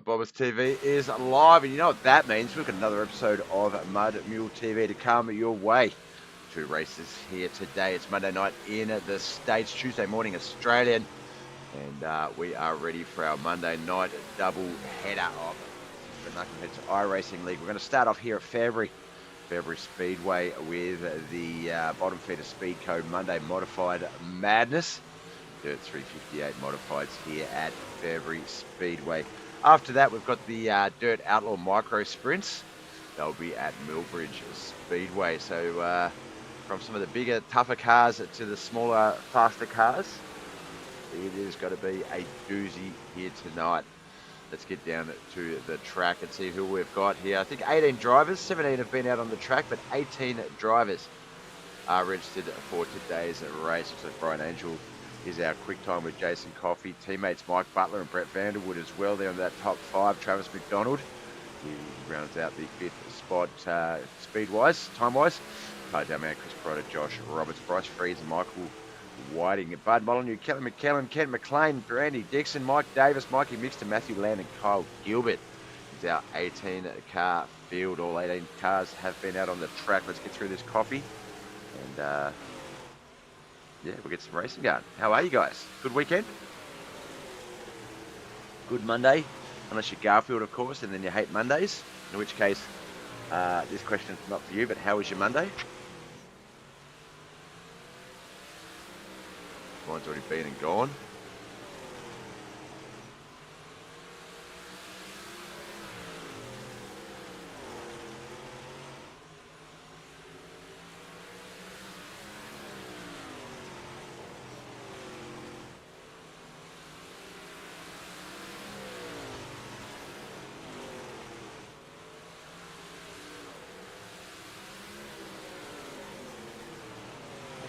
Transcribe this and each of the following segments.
BobbethTV is live, and you know what that means. We've got another episode of Mud Mule TV to come your way. Two races here today. It's Monday night in the States, Tuesday morning Australian, and we are ready for our Monday night double header of the Knuckleheadz iRacing League. We're going to start off here at Fairbury Speedway with the bottom feeder speed code Monday Modified Madness. Dirt 358 modifieds here at Fairbury Speedway. After that, we've got the Dirt Outlaw Micro Sprints. They'll be at Millbridge Speedway. So from some of the bigger, tougher cars to the smaller, faster cars, it is going to be a doozy here tonight. Let's get down to the track and see who we've got here. I think 18 drivers, 17 have been out on the track, but 18 drivers are registered for today's race. Looks like Brian Angel is our quick time with Jason Coffey. Teammates Mike Butler and Brett Vanderwood as well. They're on that top five. Travis McDonald, he rounds out the fifth spot speed-wise, time-wise. Down man Chris Pryor, Josh Roberts, Bryce Freeze, and Michael Whiting, Bud Molyneux, Kelly McKellen, Ken McLean, Brandy Dixon, Mike Davis, Mikey Mixter, Matthew Land, and Kyle Gilbert. It's our 18-car field. All 18 cars have been out on the track. Let's get through this coffee and yeah, we'll get some racing going. How are you guys? Good weekend? Good Monday? Unless you're Garfield, of course, and then you hate Mondays. In which case, this question's not for you, but how was your Monday? Mine's already been and gone.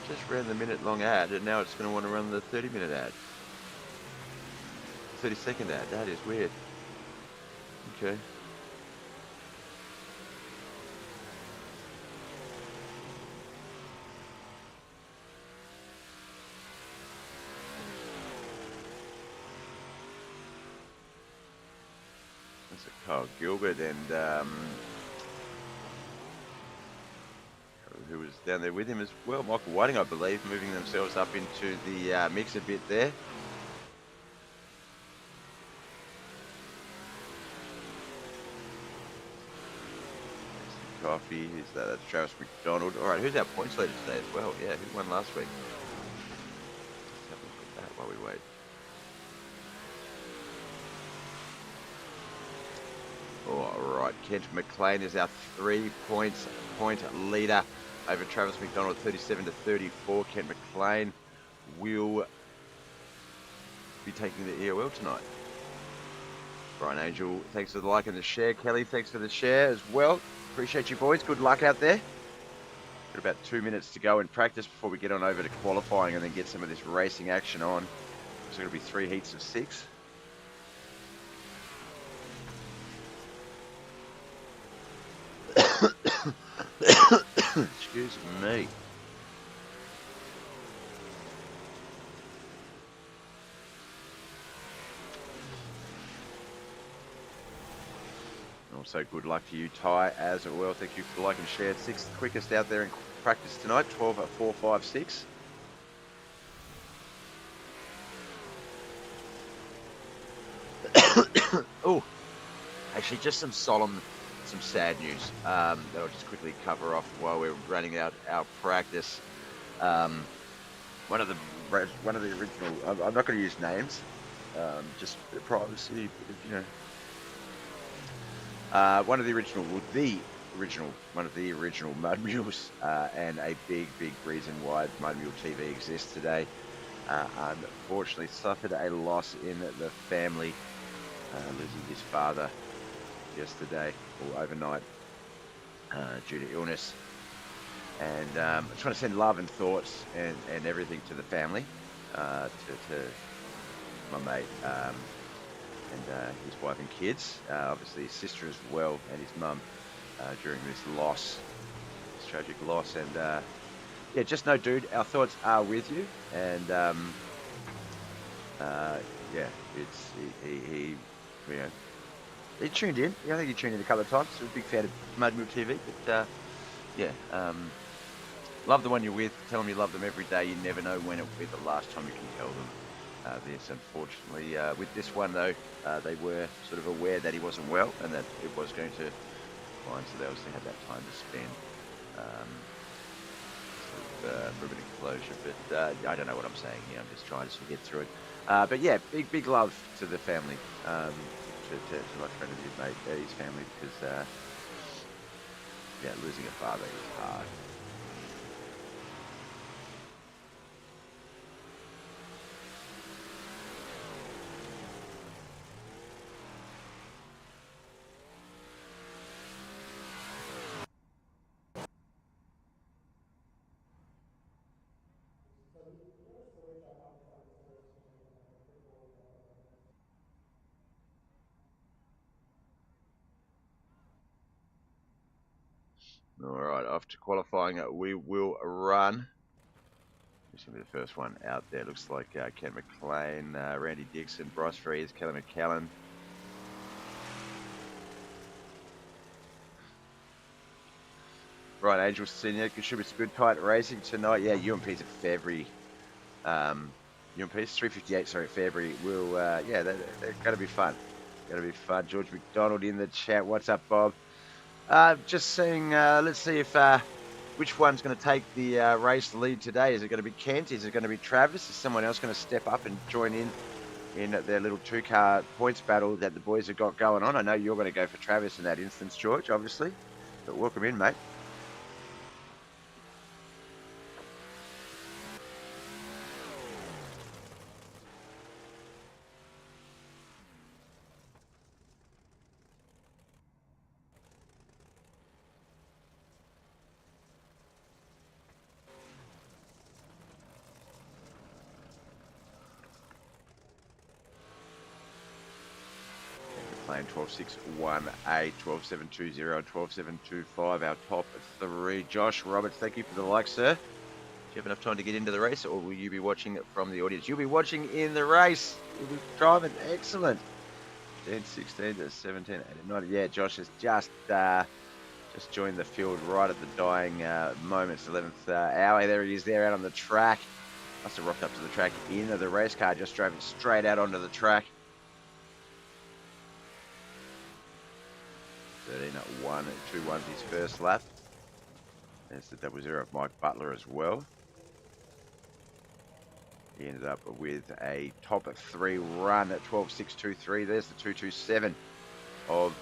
Just ran the minute-long ad, and now it's going to want to run the 30-minute ad. 30-second ad. That is weird. Okay. That's a Kyle Gilbert and who was down there with him as well. Michael Whiting, I believe, moving themselves up into the mix a bit there. Coffee, that's Travis McDonald. All right, who's our points leader today as well? Yeah, who won last week? Let's have a look at that while we wait. All right, Kent McLean is our 3 point leader over Travis McDonald, 37 to 34. Kent McLean will be taking the EOL tonight. Brian Angel, thanks for the like and the share. Kelly, thanks for the share as well. Appreciate you boys. Good luck out there. Got about 2 minutes to go in practice before we get on over to qualifying and then get some of this racing action on. So it'll be 3 heats of 6. Excuse me. Also, good luck to you, Ty, as well. Thank you for the like and share. 6th quickest out there in practice tonight, 12.456. Oh, actually, just some sad news that I'll just quickly cover off while we're running out our practice. One of the original, I'm not going to use names, just privacy, you know. One of the original Mud Mules, and a big reason why Mud Mule TV exists today, unfortunately suffered a loss in the family, losing his father yesterday or overnight due to illness. And I just want to send love and thoughts and everything to the family, to my mate and his wife and kids, obviously his sister as well, and his mum during this tragic loss. And yeah, just know, dude, our thoughts are with you. And yeah, it's he you know, he tuned in. Yeah, I think he tuned in a couple of times. So a big fan of Mud Mule TV. But yeah, love the one you're with. Tell them you love them every day. You never know when it will be the last time you can tell them this. Unfortunately, with this one though, they were sort of aware that he wasn't well and that it was going to decline, so they obviously had that time to spend for a bit of closure. But I don't know what I'm saying here. I'm just trying to sort of get through it. But yeah, big love to the family, to my friend and his mate, his family, because yeah, losing a father is hard. All right, off to qualifying. We will run. This will be the first one out there. Looks like Ken McLean, Randy Dixon, Bryce Frears, Kelly McCallan. Right, Angel Senior contributes good tight racing tonight. Yeah, UMP's at Fairbury. UMP's 358. Sorry, Fairbury will. Yeah, they're going to be fun. Going to be fun. George McDonald in the chat. What's up, Bob? Just seeing. Let's see if which one's going to take the race lead today. Is it going to be Kent? Is it going to be Travis? Is someone else going to step up and join in their little two-car points battle that the boys have got going on? I know you're going to go for Travis in that instance, George, obviously. But welcome in, mate. Playing 12.618, 12.720, and 12.725. Our top three. Josh Roberts, thank you for the like, sir. Do you have enough time to get into the race, or will you be watching it from the audience? You'll be watching in the race. You'll be driving. Excellent. 10, 16 to 17, 18, 19. Yeah, Josh has just joined the field right at the dying moments, 11th hour. There he is, there out on the track. Must have rocked up to the track in the race car. Just drove it straight out onto the track. 13.1 and 2-1 his first lap. There's the 00 of Mike Butler as well. He ended up with a top 3 run at 12.623. There's the 2.27 of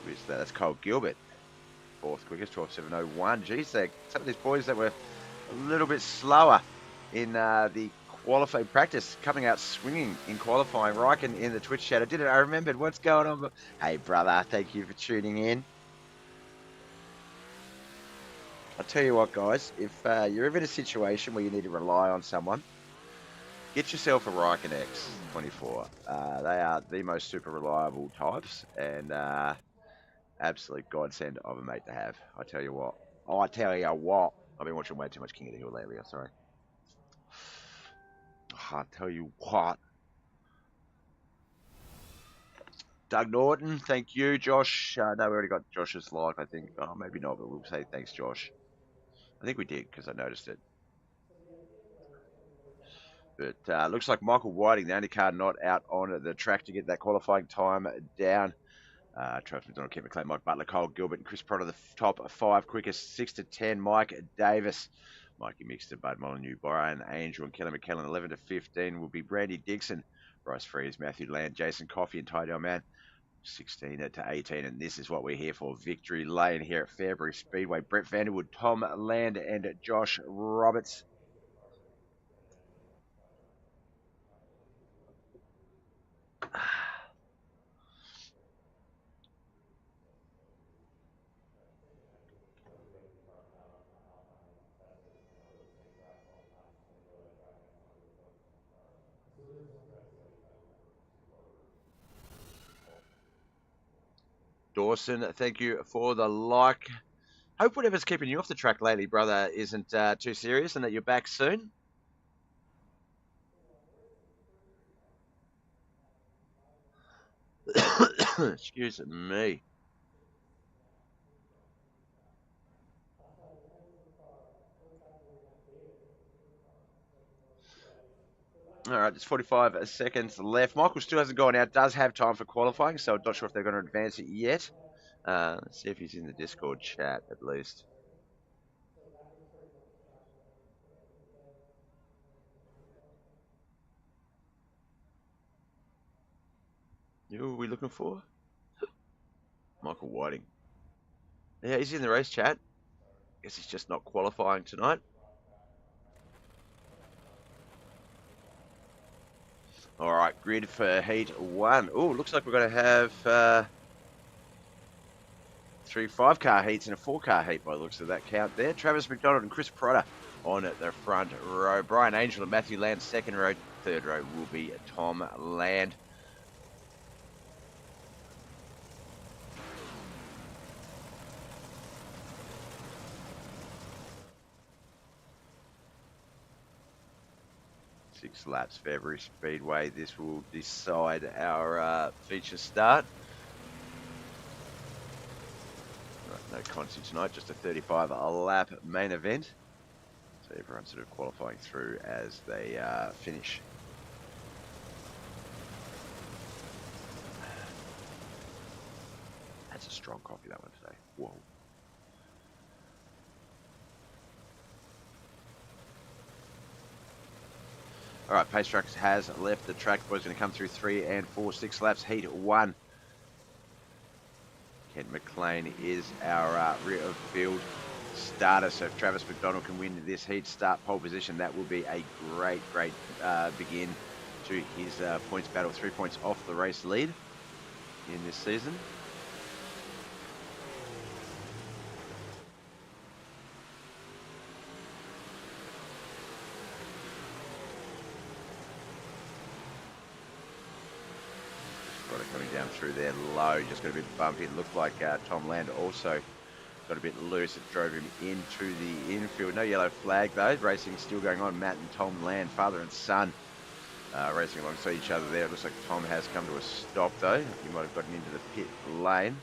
who's that? That's Cole Gilbert. Fourth quickest, 12.701. Geez, some of these boys that were a little bit slower in the qualifying practice, coming out swinging in qualifying. Riken in the Twitch chat. I remembered what's going on. But hey, brother, thank you for tuning in. I'll tell you what, guys, if you're ever in a situation where you need to rely on someone, get yourself a Riken X24. They are the most super reliable types and absolute godsend of a mate to have. I tell you what. I've been watching way too much King of the Hill lately. I'm sorry. I tell you what. Doug Norton, thank you. Josh, no, we already got Josh's like, I think. Oh, maybe not, but we'll say thanks, Josh. I think we did because I noticed it. But looks like Michael Whiting, the only car not out on the track to get that qualifying time down. Travis McDonald, Kevin McLean, Mike Butler, Cole Gilbert, and Chris Pryor, the top 5 quickest. 6 to 10, Mike Davis. Mikey Mixter, Bud Molyneux, Brian Angel, and Kelly McKellen. 11 to 15 will be Randy Dixon, Bryce Frears, Matthew Land, Jason Coffey, and Ty Man. 16 to 18, and this is what we're here for. Victory Lane here at Fairbury Speedway. Brett Vanderwood, Tom Land, and Josh Roberts. Dawson, thank you for the like. Hope whatever's keeping you off the track lately, brother, isn't too serious and that you're back soon. Excuse me. All right, there's 45 seconds left. Michael still hasn't gone out. Does have time for qualifying, so I'm not sure if they're going to advance it yet. Let's see if he's in the Discord chat at least. Who are we looking for? Michael Whiting. Yeah, he's in the race chat. Guess he's just not qualifying tonight. All right, grid for heat 1. Oh, looks like we're going to have 3 5-car heats and a 4-car heat by the looks of that count there. Travis McDonald and Chris Protter on the front row. Brian Angel and Matthew Land second row. Third row will be Tom Land. Six laps, Fairbury Speedway. This will decide our feature start. Right, no Consi tonight, just a 35-lap main event. So everyone's sort of qualifying through as they finish. That's a strong coffee, that one today. Whoa. All right, Pace Trucks has left the track. Boys going to come through 3 and 4, 6 laps. Heat 1. Kent McLean is our rear of field starter. So if Travis McDonald can win this heat, start pole position, that will be a great begin to his points battle. 3 points off the race lead in this season. Coming down through there low, just got a bit bumpy. It looked like Tom Land also got a bit loose. It drove him into the infield. No yellow flag though. Racing still going on. Matt and Tom Land, father and son, racing alongside each other there. It looks like Tom has come to a stop though. He might have gotten into the pit lane.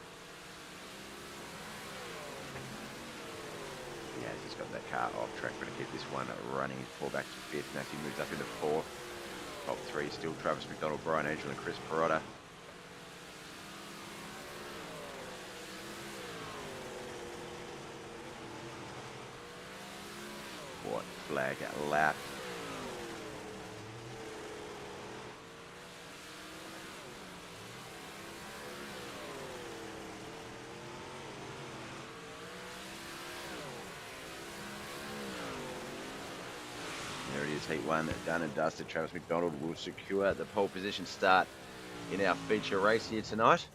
Yeah, he's got that car off track. Going to keep this one running. 4 back to 5th. Matthew moves up into 4th. Top 3 still Travis McDonald, Brian Angel and Chris Perotta. White flag lap. There it is, heat 1 done and dusted. Travis McDonald will secure the pole position start in our feature race here tonight.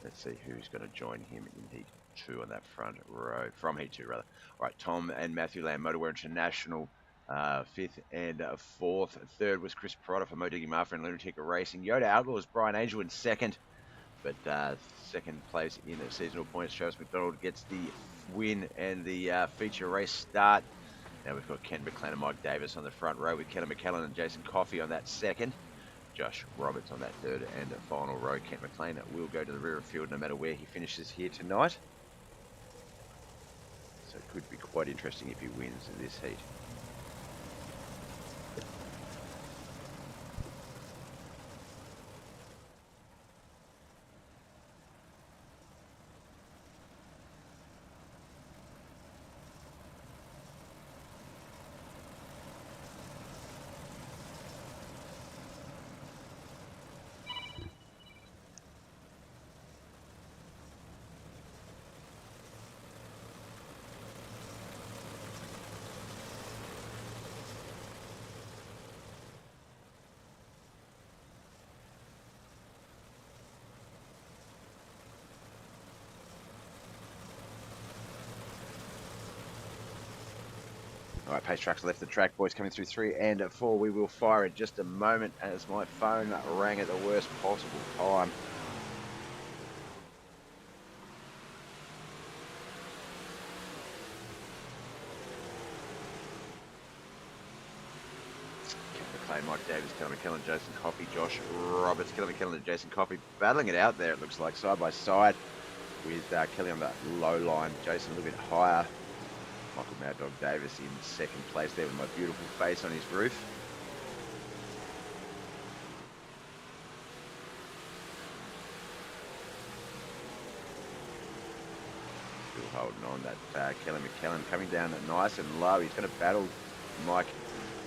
Let's see who's going to join him in heat 2 on that front row, from heat 2 rather. All right, Tom and Matthew Lamb, MotoWare International, 5th and 4th. 3rd was Chris Perotta for Motegi Marfa and Lunatic Racing. Yoda Outlaws, Brian Angel in 2nd, but 2nd place in the seasonal points. Travis McDonald gets the win and the feature race start. Now we've got Ken McLean and Mike Davis on the front row with Kelly McKellen and Jason Coffey on that 2nd. Josh Roberts on that 3rd and final row. Kent McLean will go to the rear of field no matter where he finishes here tonight. So it could be quite interesting if he wins in this heat. All right, Pace Trucks left the track. Boys coming through 3 and 4. We will fire in just a moment as my phone rang at the worst possible time. McLean, Mike Davis, Kelly McKellen, Jason Coffey, Josh Roberts, Kelly McKellen and Jason Coffey battling it out there, it looks like, side by side with Kelly on the low line, Jason a little bit higher. Michael Mad Dog Davis in second place there with my beautiful face on his roof. Still holding on that Kelly McKellen coming down nice and low. He's going to battle Mike.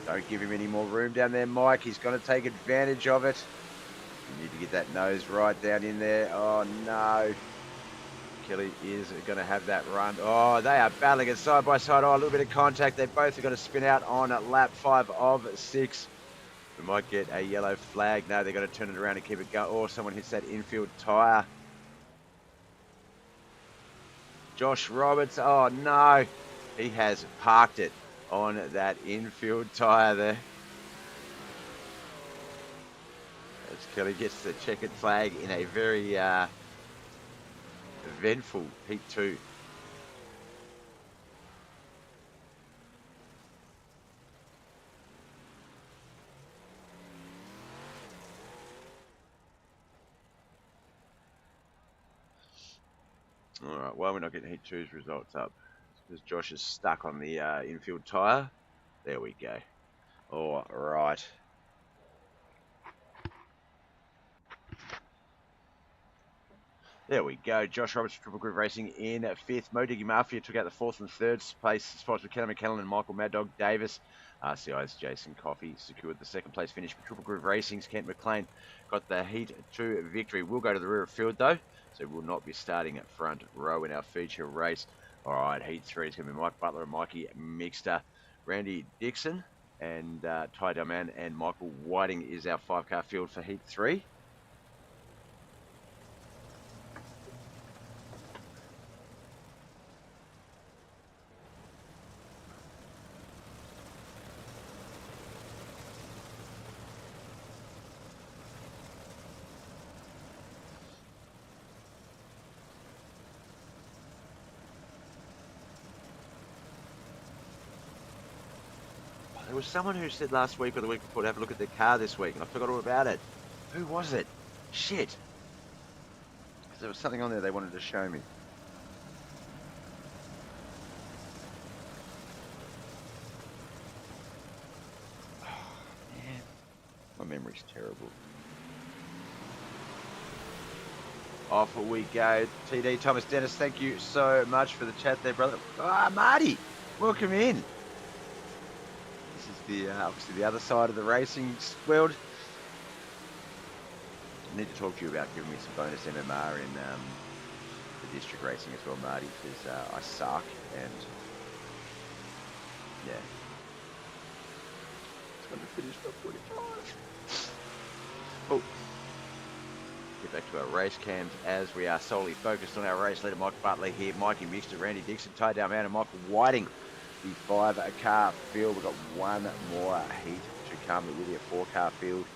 Don't give him any more room down there, Mike. He's going to take advantage of it. You need to get that nose right down in there. Oh, no. Kelly is going to have that run. Oh, they are battling it side by side. Oh, a little bit of contact. They both are going to spin out on lap 5 of 6. We might get a yellow flag. No, they're going to turn it around and keep it going. Oh, someone hits that infield tyre. Josh Roberts. Oh, no. He has parked it on that infield tyre there. As Kelly gets the checkered flag in a very eventful Heat 2. Alright, well, we're not getting Heat 2's results up because Josh is stuck on the infield tyre. There we go. Alright. There we go. Josh Roberts, Triple Group Racing in 5th. Modiggy Mafia took out the 4th and 3rd place spots with Kelly McKellen and Michael Mad Dog Davis. RCI's Jason Coffey secured the 2nd place finish for Triple Group Racing's Kent McLean got the Heat 2 victory. We'll go to the rear of field though, so we'll not be starting at front row in our feature race. Alright, Heat 3 is going to be Mike Butler and Mikey Mixter. Randy Dixon and Ty Delman and Michael Whiting is our 5-car field for Heat 3. There was someone who said last week or the week before to have a look at their car this week, and I forgot all about it. Who was it? Shit. Because there was something on there they wanted to show me. Oh, man. My memory's terrible. Off we go. TD Thomas Dennis, thank you so much for the chat there, brother. Ah, Marty, welcome in. Obviously the other side of the racing world. I need to talk to you about giving me some bonus MMR in the district racing as well, Marty, because I suck and yeah. It's going to finish top 45. Oh. Get back to our race cams as we are solely focused on our race leader, Mike Butler here, Mikey Mixter, Randy Dixon, Ty Dalman and Michael Whiting. The 5-car field. We've got one more heat to come. It will be a 4-car field.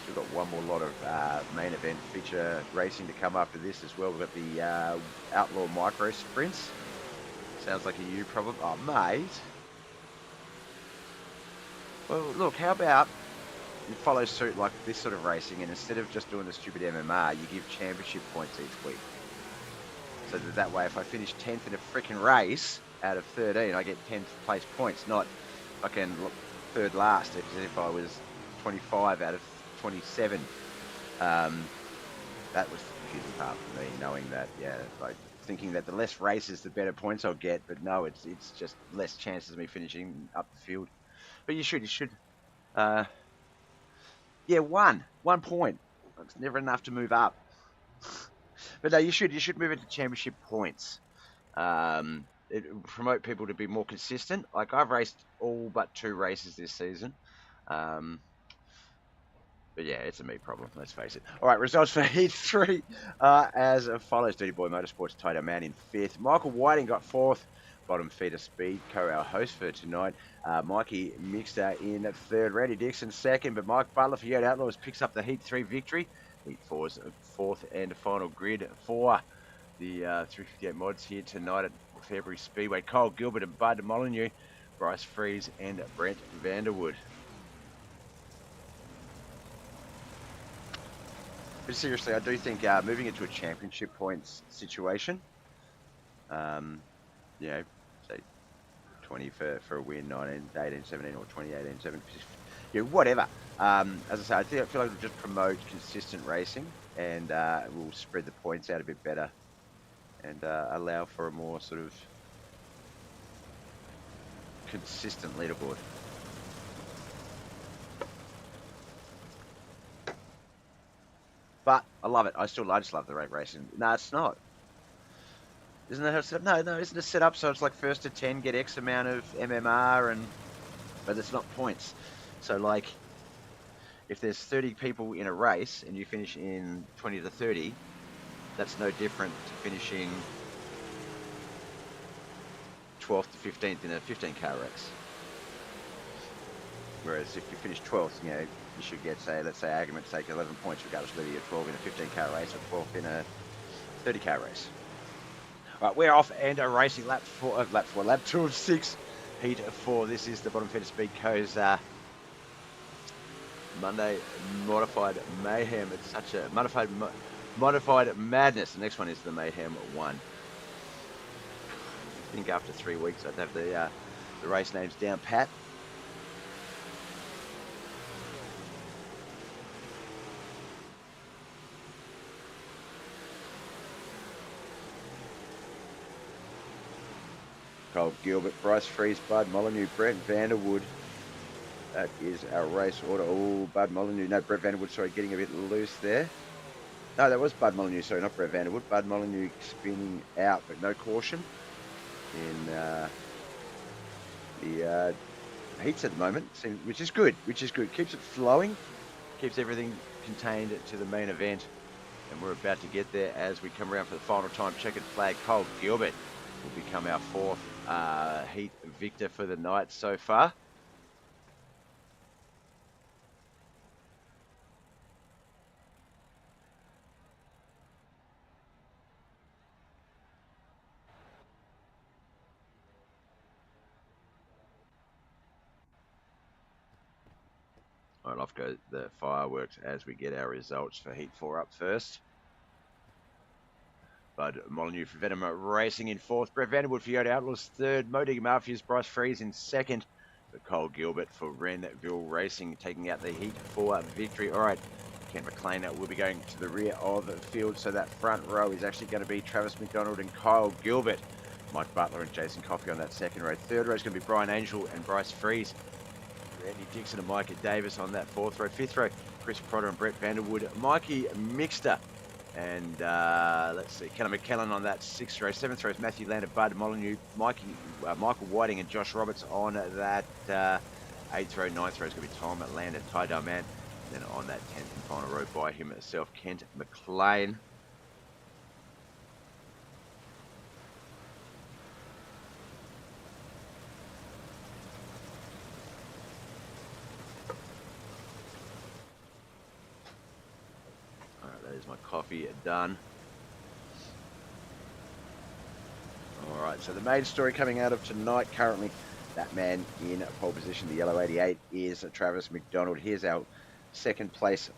So we've got one more lot of main event feature racing to come after this as well. We've got the Outlaw Micro Sprints. Sounds like a you problem. Oh, mate. Well, look, how about you follow suit like this sort of racing, and instead of just doing the stupid MMR, you give championship points each week. So that way, if I finish 10th in a freaking race out of 13, I get 10th place points, not fucking 3rd last, as if I was 25 out of 27. That was the confusing part for me, knowing that, yeah, like thinking that the less races, the better points I'll get, but no, it's just less chances of me finishing up the field. But you should, yeah, one point. It's never enough to move up. But no, you should move into championship points. It promote people to be more consistent. Like I've raced all but 2 races this season. But yeah, it's a me problem, let's face it. All right, results for Heat 3 as follows. Dirty Boy Motorsports, Ty Man in 5th. Michael Whiting got 4th. Bottom feeder Speed Co, our host for tonight. Mikey Mixter in 3rd. Randy Dixon 2nd. But Mike Butler for Yoda Outlaws picks up the Heat 3 victory. Heat 4's 4th and final grid for the 358 mods here tonight at Fairbury Speedway. Cole Gilbert and Bud Molyneux Bryce Freeze and Brent Vanderwood. But seriously, I do think moving into a championship points situation, you know, say 20 for a win, 19, 18, 17, or 20, 18, 17, you know, whatever. As I say, I feel like it'll just promote consistent racing, and we'll spread the points out a bit better, and allow for a more sort of consistent leaderboard. But I love it. I just love the rate racing. No, it's not. Isn't that how it's set up? No, isn't it set up so it's like first to 10 get X amount of MMR, but it's not points. So like, if there's 30 people in a race and you finish in 20 to 30, that's no different to finishing 12th to 15th in a 15-car race. Whereas if you finish 12th, you know, you should get, say, let's say argument's sake, 11 points regardless of whether you're 12 in a 15-car race or 12th in a 30-car race. Right, we're off and a racing lap 2 of 6, heat 4. This is the Bottom Feeder Speed Co's Monday Modified Mayhem. It's such a modified madness. The next one is the Mayhem 1. I think after 3 weeks I'd have the race names down pat. Cole Gilbert, Bryce Freeze, Bud Molyneux, Brent Vanderwood. That is our race order. Oh, Bud Molyneux. No, Brent Vanderwood, sorry, getting a bit loose there. No, that was Bud Molyneux, sorry, not Brent Vanderwood. Bud Molyneux spinning out, but no caution in the heats at the moment, which is good. Keeps it flowing, keeps everything contained to the main event. And we're about to get there as we come around for the final time. Checkered flag, Cole Gilbert will become our 4th heat victor for the night so far. All right, off go the fireworks as we get our results for heat 4 up first. Bud Molyneux for Venom Racing in 4th. Brett Vanderwood for Yoda Outlaws 3rd. Modig Mafia's Bryce Freeze in 2nd. But Cole Gilbert for Renville Racing taking out the Heat 4 victory. All right, Kent McLean will be going to the rear of the field. So that front row is actually going to be Travis McDonald and Kyle Gilbert. Mike Butler and Jason Coffey on that 2nd row. 3rd row is going to be Brian Angel and Bryce Freeze. Randy Dixon and Micah Davis on that 4th row. 5th row, Chris Protter and Brett Vanderwood. Mikey Mixter. And let's see, Kenna McKellen on that 6th row. 7th row is Matthew Lander, Bud Molyneux, Michael Whiting and Josh Roberts on that 8th row. 9th row is going to be Tom Lander, Ty Dalman. Then on that 10th and final row by himself, Kent McLean. There's my coffee done. All right, so the main story coming out of tonight currently, that man in pole position, the yellow 88, is Travis McDonald. Here's our 2nd place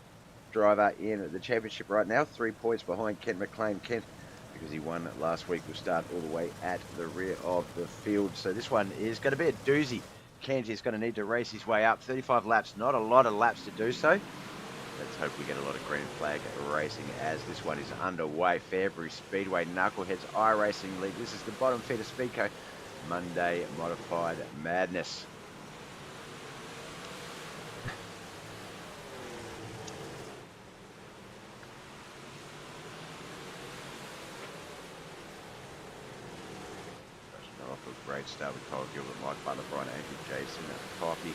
driver in the championship right now, 3 points behind Kent McLean. Kent, because he won last week, will start all the way at the rear of the field. So this one is going to be a doozy. Kent is going to need to race his way up. 35 laps, not a lot of laps to do so. Let's hope we get a lot of green flag racing as this one is underway. Fairbury Speedway, Knuckleheadz iRacing League. This is the Bottom Feeder Speedco Monday Modified Madness. Off a great start with Kyle Gilbert, Mike Butler, Brian Andrew, Jason Coffey,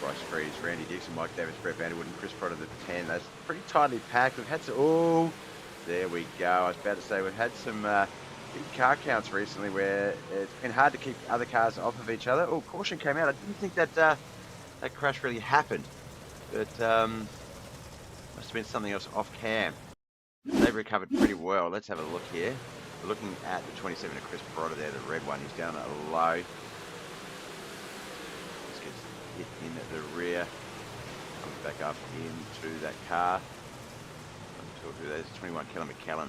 Bryce Freeze, Randy Dixon, Mike Davis, Brett Vanderwood, and Chris Potter, the 10. That's pretty tightly packed. We've had some, oh, there we go. I was about to say, we've had some big car counts recently where it's been hard to keep other cars off of each other. Oh, caution came out. I didn't think that that crash really happened, but must have been something else off cam. They've recovered pretty well. Let's have a look here. We're looking at the 27 of Chris Potter there, the red one. He's down at a low. hit in the rear. Comes back up into that car. There's 21 Keller McKellen.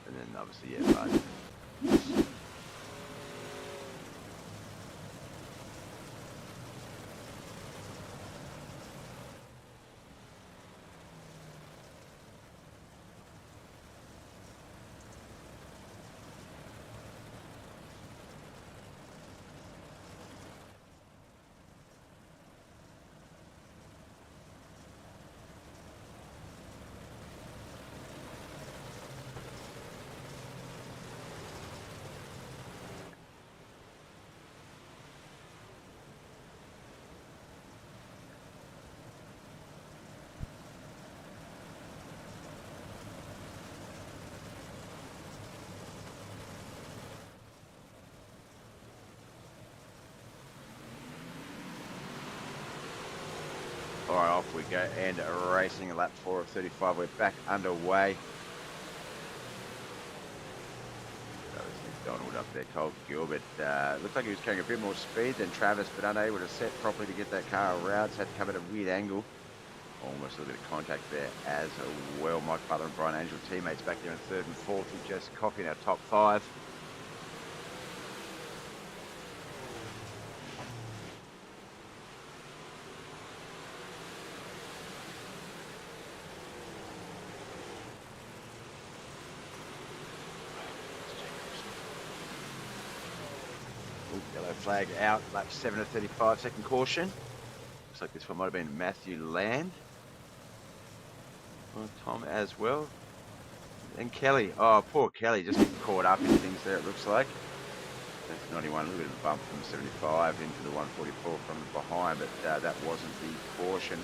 And then obviously, yeah, Bud. Alright, off we go, and racing a lap 4 of 35. We're back underway. Donald up there, Cole Gilbert. Looks like he was carrying a bit more speed than Travis, but unable to set properly to get that car around. So had to come at a weird angle. Almost a little bit of contact there as well. Mike Butler and Brian Angel, teammates back there in third and fourth, who just copying our top five. Yellow flag out, lap 7 of 35, second caution. Looks like this one might have been Matthew Land. Well, Tom as well. And Kelly. Oh, poor Kelly, just getting caught up in things there, it looks like. That's 91, a little bit of a bump from 75 into the 144 from behind, but that wasn't the caution.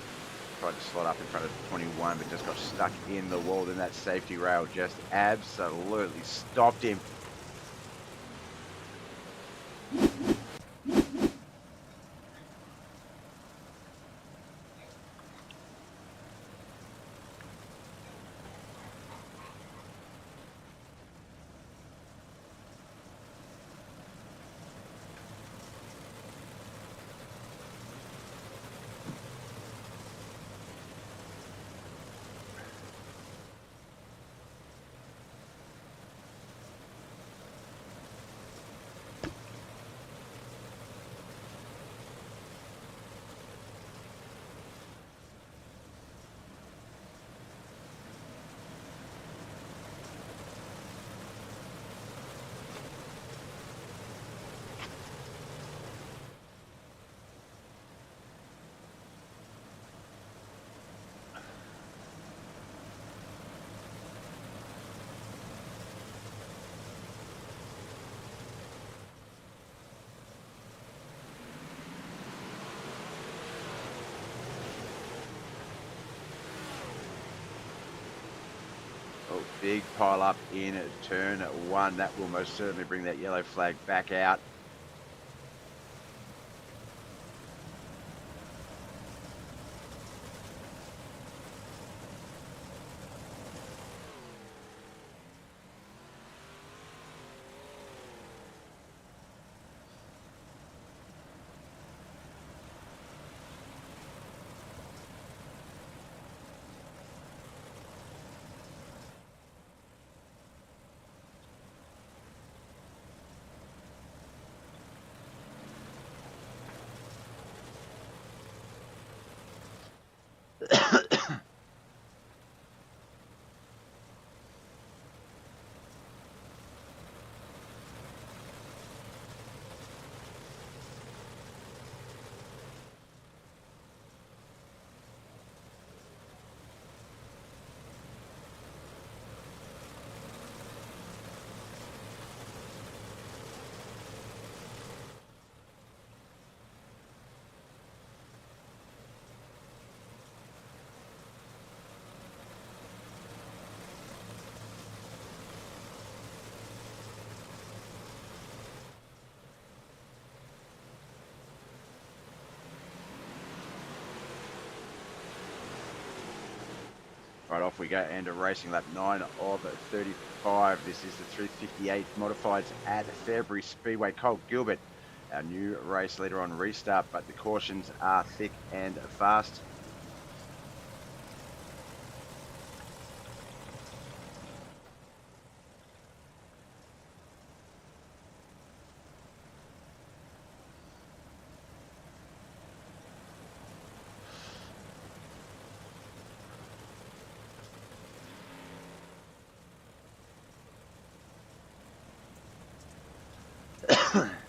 Tried to slot up in front of 21, but just got stuck in the wall. Then that safety rail just absolutely stopped him. Oh, big pile up in turn one. That will most certainly bring that yellow flag back out. Right, off we go, and a racing lap 9 of 35. This is the 358 modifieds at Fairbury Speedway. Cole Gilbert our new race leader on restart, but the cautions are thick and fast.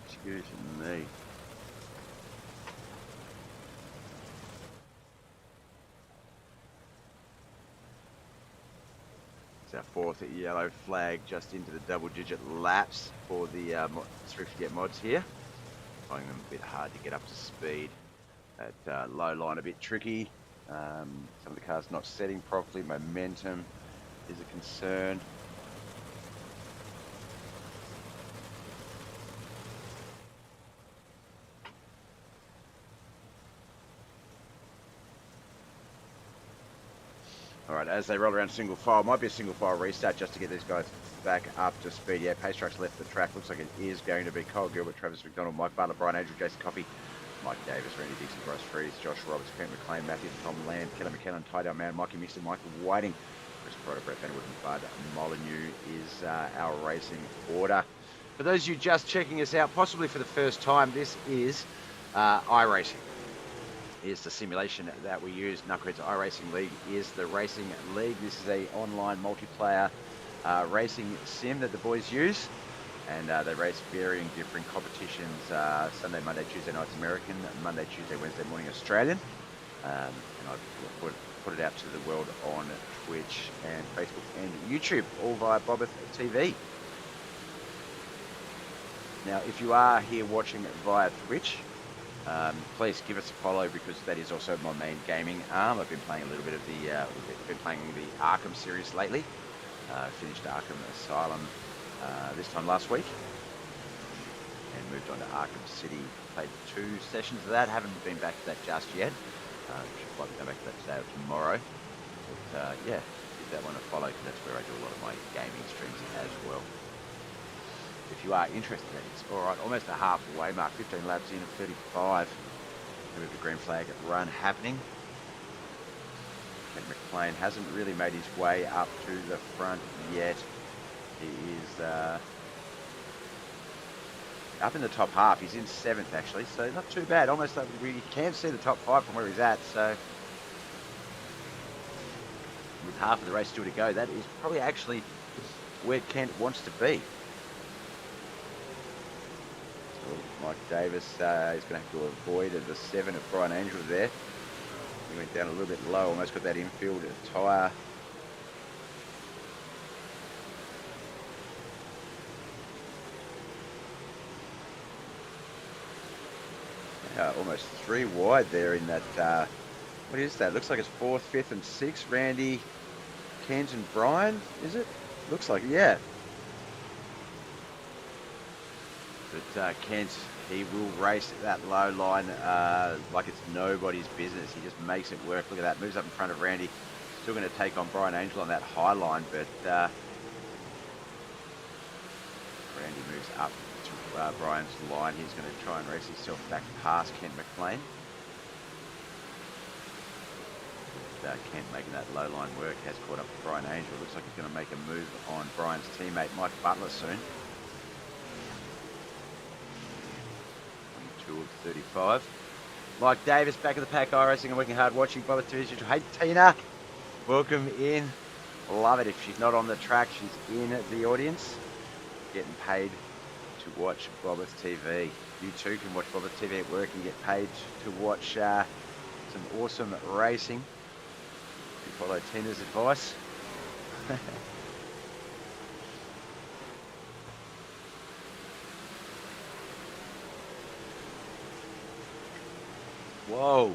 Excuse me. It's our fourth yellow flag, just into the double-digit laps for the Thrifty mods here. Finding them a bit hard to get up to speed. That low line a bit tricky. Some of the cars not setting properly. Momentum is a concern. Alright, as they roll around single file, might be a single file restart just to get these guys back up to speed. Yeah, Pace Truck's left the track. Looks like it is going to be Cole Gilbert, Travis McDonald, Mike Butler, Brian Angel, Jason Coffey, Mike Davis, Randy Dixon, Bryce Freeze, Josh Roberts, Kent McLean, Matthew Tom Land, Kelly McKenna, Ty Down Man, Mikey Mixon, Michael Whiting, Chris Pryor, Brett Vanderwood, and Bud Molyneux is our racing order. For those of you just checking us out, possibly for the first time, this is iRacing. Is the simulation that we use. Knuckleheadz iRacing League is the racing league. This is a online multiplayer racing sim that the boys use, and they race varying different competitions. Sunday, Monday, Tuesday nights American, Monday, Tuesday, Wednesday morning Australian, and I put it out to the world on Twitch and Facebook and YouTube, all via BobbethTV. Now, if you are here watching via Twitch, please give us a follow, because that is also my main gaming arm. I've been playing a little bit of the Arkham series lately. Finished Arkham Asylum this time last week, and moved on to Arkham City. Played 2 sessions of that. Haven't been back to that just yet. Should probably go back to that today or tomorrow. But yeah, give that one a follow, because that's where I do a lot of my gaming streams as well. If you are interested, it's all right. Almost a halfway mark, 15 laps in at 35. With the green flag run happening. Kent McLean hasn't really made his way up to the front yet. He is up in the top half. He's in 7th actually, so not too bad. Almost like we can see the top 5 from where he's at. So with half of the race still to go, that is probably actually where Kent wants to be. Mike Davis is going to have to avoid the 7 of Brian Angel there. He went down a little bit low, almost got that infield tyre. Almost 3 wide there in that, what is that? Looks like it's 4th, 5th and 6th. Randy, Kent and Brian, is it? Looks like, yeah. But Kent, he will race that low line like it's nobody's business. He just makes it work. Look at that. Moves up in front of Randy. Still going to take on Brian Angel on that high line, but Randy moves up to Brian's line. He's going to try and race himself back past Kent McLean. But, Kent making that low line work, has caught up with Brian Angel. Looks like he's going to make a move on Brian's teammate Mike Butler soon. 22 of 35. Mike Davis back in the pack, iRacing and working hard, watching BobbethTV. Hey Tina, welcome in. Love it. If she's not on the track, she's in the audience, getting paid to watch BobbethTV. You too can watch BobbethTV at work and get paid to watch some awesome racing. You follow Tina's advice. Whoa,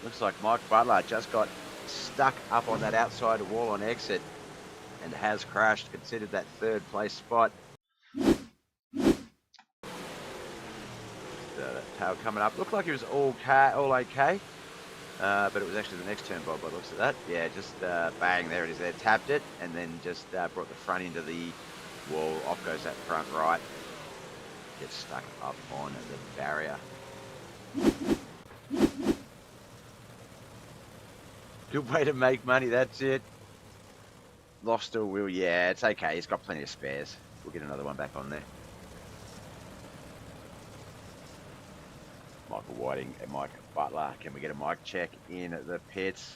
looks like Mike Butler just got stuck up on that outside wall on exit and has crashed, considered that 3rd place spot. That tail coming up, looked like it was all okay, but it was actually the next turn by the looks of that. Yeah, just bang, there it is there, tapped it, and then just brought the front into the wall. Off goes that front right. gets stuck up on the barrier. Good way to make money, that's it. Lost a wheel, yeah, it's okay. He's got plenty of spares. We'll get another one back on there. Michael Whiting and Mike Butler. Can we get a mic check in the pits?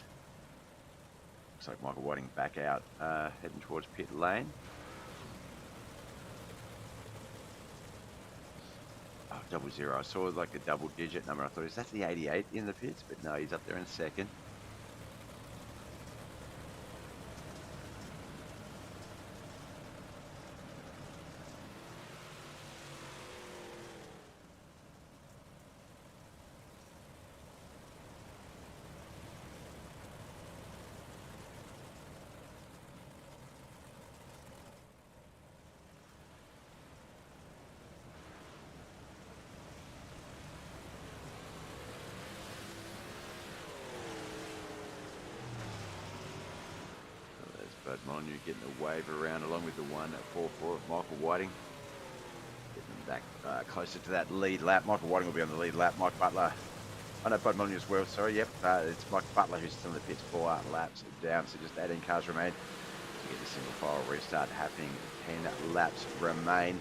Looks like Michael Whiting back out, heading towards pit lane. Oh, 00. I saw like a double digit number. I thought, is that the 88 in the pits? But no, he's up there in second. But Molyneux getting the wave around along with the 144 of Michael Whiting. Getting back closer to that lead lap. Michael Whiting will be on the lead lap. Mike Butler. Oh no, Bud Molyneux as well, sorry, yep. It's Mike Butler who's still in the pits, 4 laps down, so just 18 cars remain to get the single file restart happening. 10 laps remain.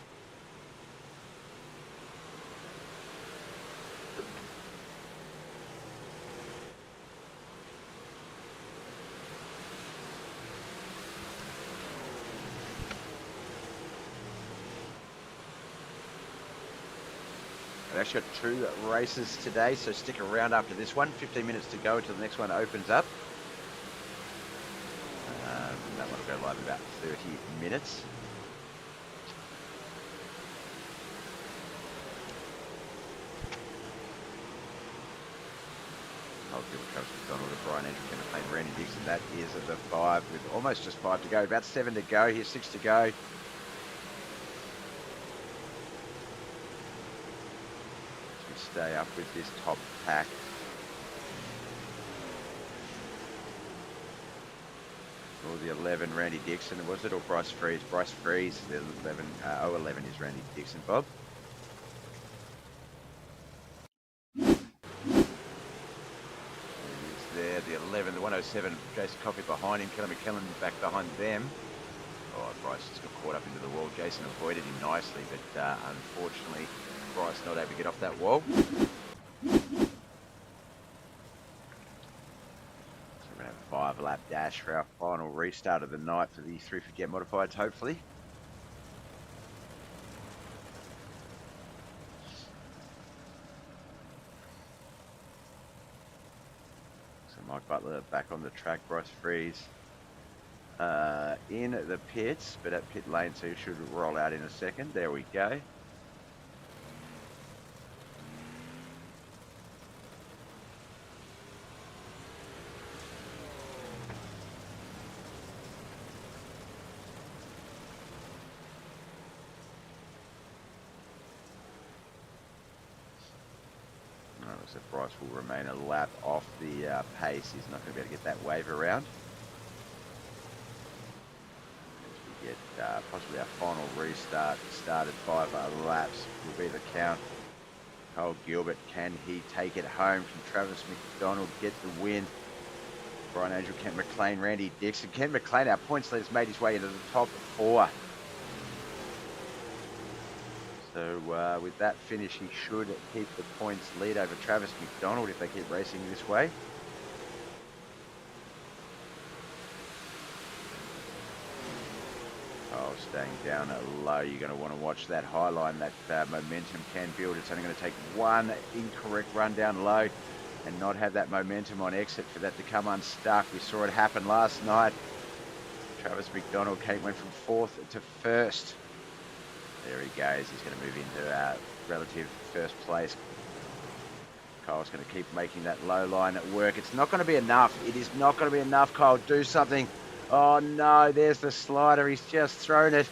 I've actually got 2 races today, so stick around after this one. 15 minutes to go until the next one opens up. That one will go live in about 30 minutes. I'll give it Travis McDonald to Brian Andrew, Kenneth Lane, Randy Dixon. That is the 5 with almost just 5 to go. About 7 to go. Here's 6 to go. Stay up with this top pack. Or the 11, Randy Dixon. Was it or Bryce Freeze? Bryce Freeze. The 11, 011 is Randy Dixon. Bob. And it's there. The 11, the 107, Jason Coffey behind him. Kelly McKellen back behind them. Oh, Bryce just got caught up into the wall. Jason avoided him nicely, but unfortunately, Bryce not able to get off that wall. So we're going to have a 5-lap dash for our final restart of the night for the 350 modifieds, hopefully. So Mike Butler back on the track, Bryce Freeze in the pits, but at pit lane, so he should roll out in a second. There we go. So Bryce will remain a lap off the pace. He's not going to be able to get that wave around. As we get possibly our final restart started, 5 laps will be the count. Cole Gilbert, can he take it home? Can Travis McDonald get the win? Brian Angel, Kent McLean, Randy Dixon. Kent McLean, our points leader's made his way into the top 4. So with that finish, he should keep the points lead over Travis McDonald if they keep racing this way. Oh, staying down low. You're going to want to watch that high line. That momentum can build. It's only going to take one incorrect run down low and not have that momentum on exit for that to come unstuck. We saw it happen last night. Travis McDonald went from 4th to 1st. There he goes. He's going to move into relative first place. Kyle's going to keep making that low line at work. It's not going to be enough. It is not going to be enough, Kyle. Do something. Oh, no. There's the slider. He's just thrown it.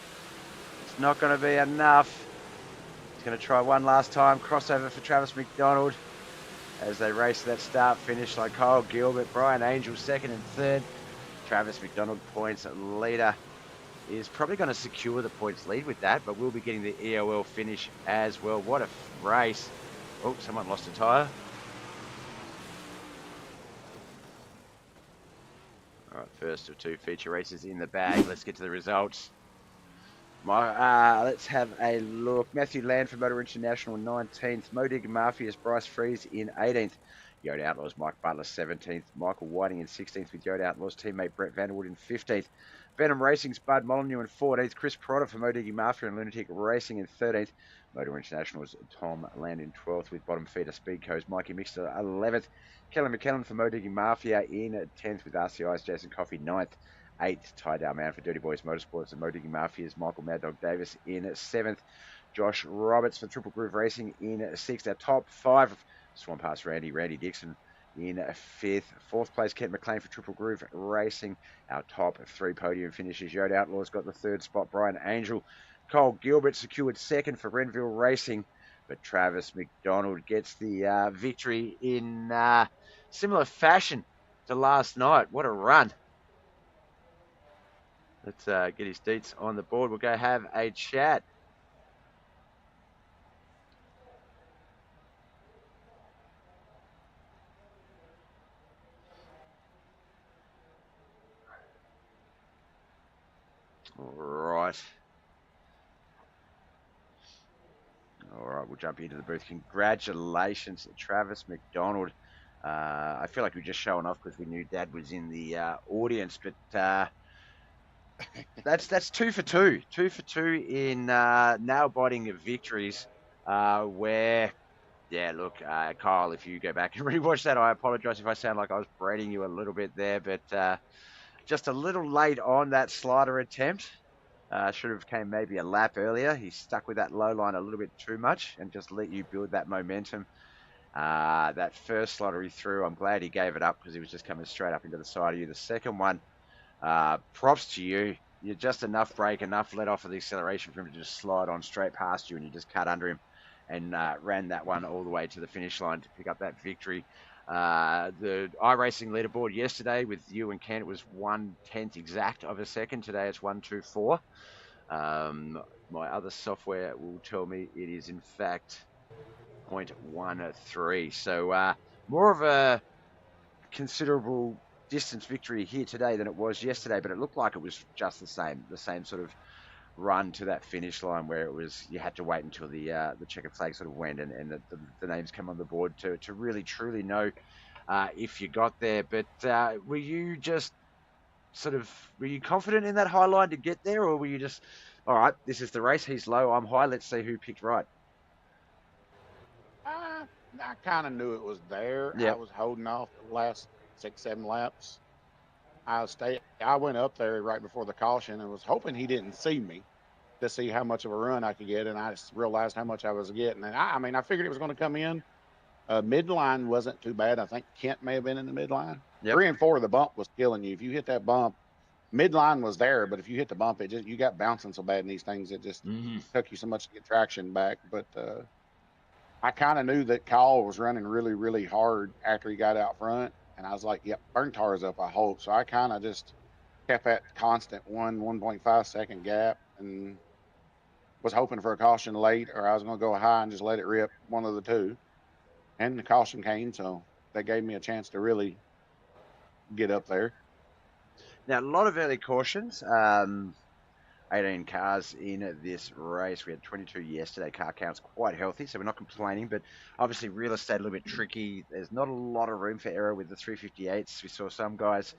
It's not going to be enough. He's going to try one last time. Crossover for Travis McDonald as they race that start-finish like Kyle Gilbert, Brian Angel 2nd and 3rd. Travis McDonald points leader is probably going to secure the points lead with that, but we'll be getting the EOL finish as well. What a race. Oh, someone lost a tyre. All right, first of 2 feature races in the bag. Let's get to the results. Let's have a look. Matthew Land for Motor International 19th. Modig Mafia's Bryce Freeze in 18th. Yoda Outlaws Mike Butler 17th. Michael Whiting in 16th with Yoda Outlaws teammate Brett Vanderwood in 15th. Venom Racing's Bud Molyneux in 14th. Chris Prodder for Modig Mafia and Lunatic Racing in 13th. Motor International's Tom Land in 12th with Bottom Feeder Speedco's Mikey Mixter 11th. Kellen McKellen for Modig Mafia in 10th with RCI's Jason Coffey 9th. 8th, Ty Dalman for Dirty Boys Motorsports and Modig Mafia's Michael Mad Dog Davis in 7th. Josh Roberts for Triple Groove Racing in 6th. Our top 5, Swan Pass Randy Dixon in 5th. 4th place, Kent McLean for Triple Groove Racing. Our top 3 podium finishes. Yoda Outlaws got the 3rd spot. Brian Angel. Cole Gilbert secured 2nd for Renville Racing. But Travis McDonald gets the victory in similar fashion to last night. What a run. Let's get his deets on the board. We'll go have a chat. All right, we'll jump into the booth. Congratulations, Travis McDonald. I feel like we're just showing off because we knew Dad was in the audience, but that's 2 for 2. 2 for 2 in nail-biting victories where, yeah, look, Kyle, if you go back and rewatch that, I apologize if I sound like I was berating you a little bit there, but just a little late on that slider attempt. Should have came maybe a lap earlier. He stuck with that low line a little bit too much and just let you build that momentum. That first slider he threw, I'm glad he gave it up because he was just coming straight up into the side of you. The second one, props to you. You're just enough brake, enough let off of the acceleration for him to just slide on straight past you, and you just cut under him and ran that one all the way to the finish line to pick up that victory. The iRacing leaderboard yesterday with you and Ken, it was 1/10 exact of a second. Today it's 1:24. My other software will tell me it is in fact 0.13. So more of a considerable distance victory here today than it was yesterday, but it looked like it was just the same sort of run to that finish line where it was you had to wait until the checkered flag sort of went and the names come on the board to really truly know if you got there. But were you confident in that high line to get there, or were you just, all right, this is the race, he's low, I'm high, let's see who picked right? I kind of knew it was there. Yep. I was holding off the last 6-7 laps. I went up there right before the caution and was hoping he didn't see me to see how much of a run I could get, and I just realized how much I was getting. And I figured it was going to come in. Midline wasn't too bad. I think Kent may have been in the midline. Yep. 3 and 4, the bump was killing you. If you hit that bump, midline was there, but if you hit the bump, you got bouncing so bad in these things, it just took you so much to get traction back. But I kind of knew that Kyle was running really, really hard after he got out front. And I was like, yep, burn tires up, I hope. So I kind of just kept that constant 1.5 second gap and was hoping for a caution late, or I was going to go high and just let it rip, one of the two. And the caution came, so that gave me a chance to really get up there. Now, a lot of early cautions. 18 cars in this race. We had 22 yesterday. Car count's quite healthy, so we're not complaining, but obviously real estate a little bit tricky. There's not a lot of room for error with the 358s. We saw some guys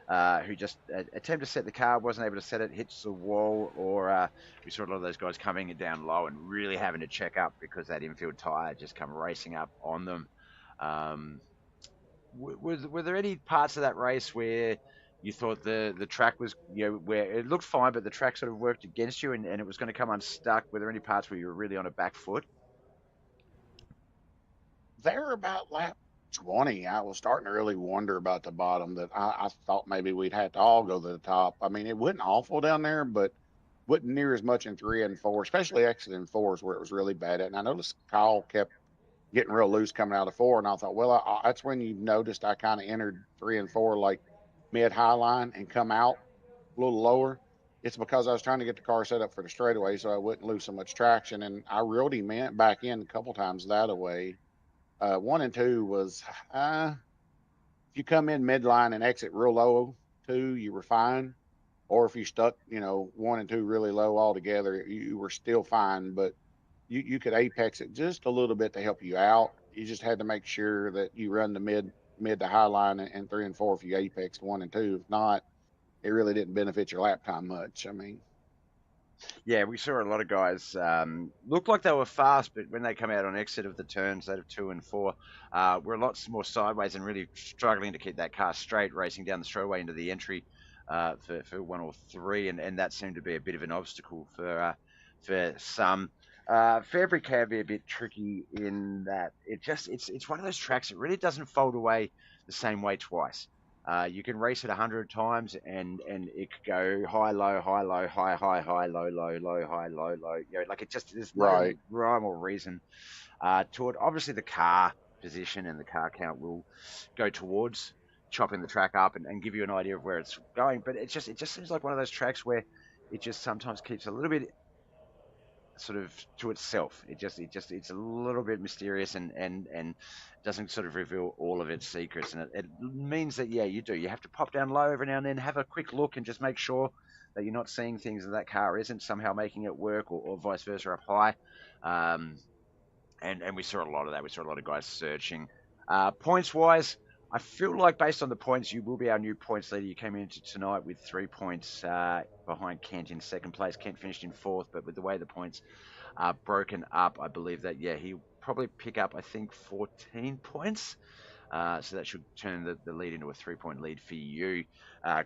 who just attempt to set the car, wasn't able to set it, hits the wall, or we saw a lot of those guys coming down low and really having to check up because that infield tyre just come racing up on them. Were there any parts of that race where you thought the track was, where it looked fine, but the track sort of worked against you and it was going to come unstuck? Were there any parts where you were really on a back foot? There about lap 20, I was starting to really wonder about the bottom, that I thought maybe we'd have to all go to the top. I mean, it wasn't awful down there, but wasn't near as much in 3 and 4, especially exit in 4s where it was really bad at. And I noticed Kyle kept getting real loose coming out of 4, and I thought, well, that's when you noticed I kind of entered 3 and 4 like mid-high line and come out a little lower. it's because I was trying to get the car set up for the straightaway so I wouldn't lose so much traction. And I reeled him back in a couple times that way. 1 and 2 was, if you come in midline and exit real low, 2, you were fine. Or if you stuck, 1 and 2 really low altogether, you were still fine. But you could apex it just a little bit to help you out. You just had to make sure that you run the mid to high line and 3 and 4 if you apexed 1 and 2. If not, it really didn't benefit your lap time much. I mean, Yeah, we saw a lot of guys looked like they were fast, but when they come out on exit of the turns, that of 2 and 4, were a lot more sideways and really struggling to keep that car straight, racing down the straightaway into the entry for 1 or 3, and that seemed to be a bit of an obstacle for some. Fairbury can be a bit tricky in that it's one of those tracks that really doesn't fold away the same way twice. You can race it 100 times and it could go high, low, high, low, high, high, high, low, low, low, high, low, low. Like it just, there's no right. rhyme or reason to it. Obviously, the car position and the car count will go towards chopping the track up and give you an idea of where it's going. But it just seems like one of those tracks where it just sometimes keeps a little bit sort of to itself. It's a little bit mysterious and doesn't sort of reveal all of its secrets. And it means that you have to pop down low every now and then, have a quick look, and just make sure that you're not seeing things that car isn't somehow making it work, or vice versa up high. Um, and we saw a lot of that. We saw a lot of guys searching. Points wise, I feel like based on the points, you will be our new points leader. You came into tonight with 3 points behind Kent in second place. Kent finished in fourth, but with the way the points are broken up, I believe that he'll probably pick up, I think, 14 points. So that should turn the lead into a 3-point lead for you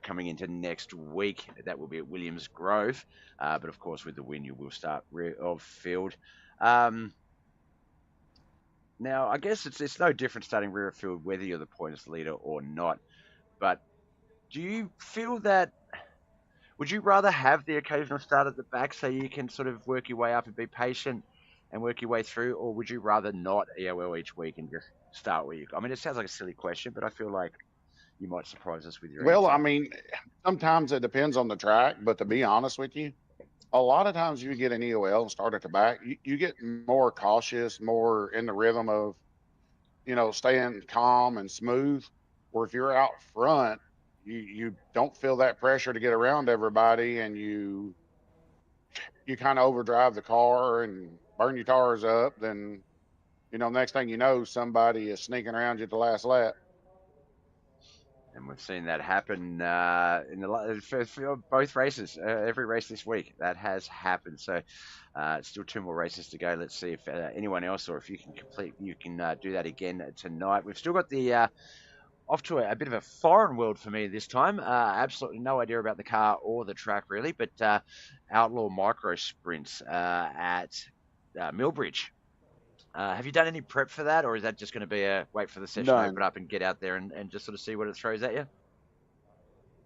coming into next week. That will be at Williams Grove. But of course, with the win, you will start rear of field. Now, I guess it's no different starting rear of field whether you're the points leader or not. But do you feel that? Would you rather have the occasional start at the back so you can sort of work your way up and be patient and work your way through, or would you rather not EOL each week and just start where you? I mean, it sounds like a silly question, but I feel like you might surprise us with your Well, answer. I mean, sometimes it depends on the track, but to be honest with you, a lot of times you get an EOL and start at the back, you get more cautious, more in the rhythm of, staying calm and smooth. Or if you're out front, you don't feel that pressure to get around everybody, and you kind of overdrive the car and burn your tires up. Then, next thing you know, somebody is sneaking around you at the last lap. And we've seen that happen in for both races, every race this week. That has happened. So still 2 more races to go. Let's see if anyone else, or if you can do that again tonight. We've still got the off to a bit of a foreign world for me this time. Absolutely no idea about the car or the track really, but Outlaw micro sprints at Millbridge. Have you done any prep for that, or is that just going to be a wait for the session to open Done, up and get out there and just sort of see what it throws at you?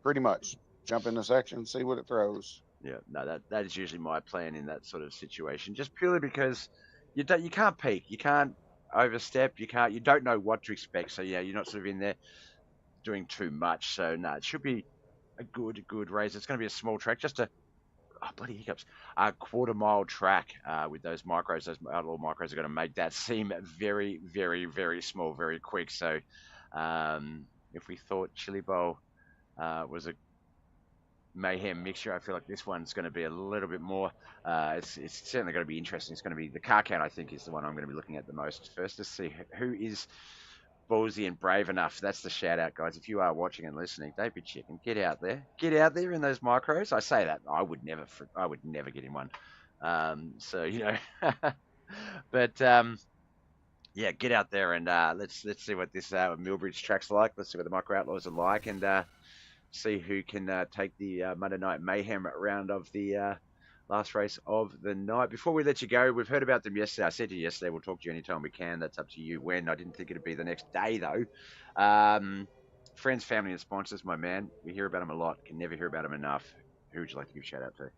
pretty much. Jump in the section, see what it throws. Yeah, no, that is usually my plan in that sort of situation, just purely because you can't peak, you can't overstep, you don't know what to expect. So yeah, you're not sort of in there doing too much. So no, it should be a good race. It's going to be a small track, just a bloody hiccups, a quarter-mile track with those micros. Those outlaw micros are going to make that seem very, very, very small, very quick. So if we thought Chili Bowl was a mayhem mixture, I feel like this one's going to be a little bit more. It's certainly going to be interesting. It's going to be the car count, I think, is the one I'm going to be looking at the most first to see who is ballsy and brave enough. That's the shout out, guys. If you are watching and listening, don't be chicken. Get out there in those micros. I say that I would never get in one. So but yeah, get out there and let's see what this Millbridge track's like. Let's see what the micro outlaws are like, and see who can take the Monday Night Mayhem round of the last race of the night. Before we let you go, we've heard about them yesterday. I said to you yesterday, we'll talk to you anytime we can. That's up to you when. I didn't think it'd be the next day, though. Friends, family, and sponsors, my man. We hear about them a lot. Can never hear about them enough. Who would you like to give a shout out to?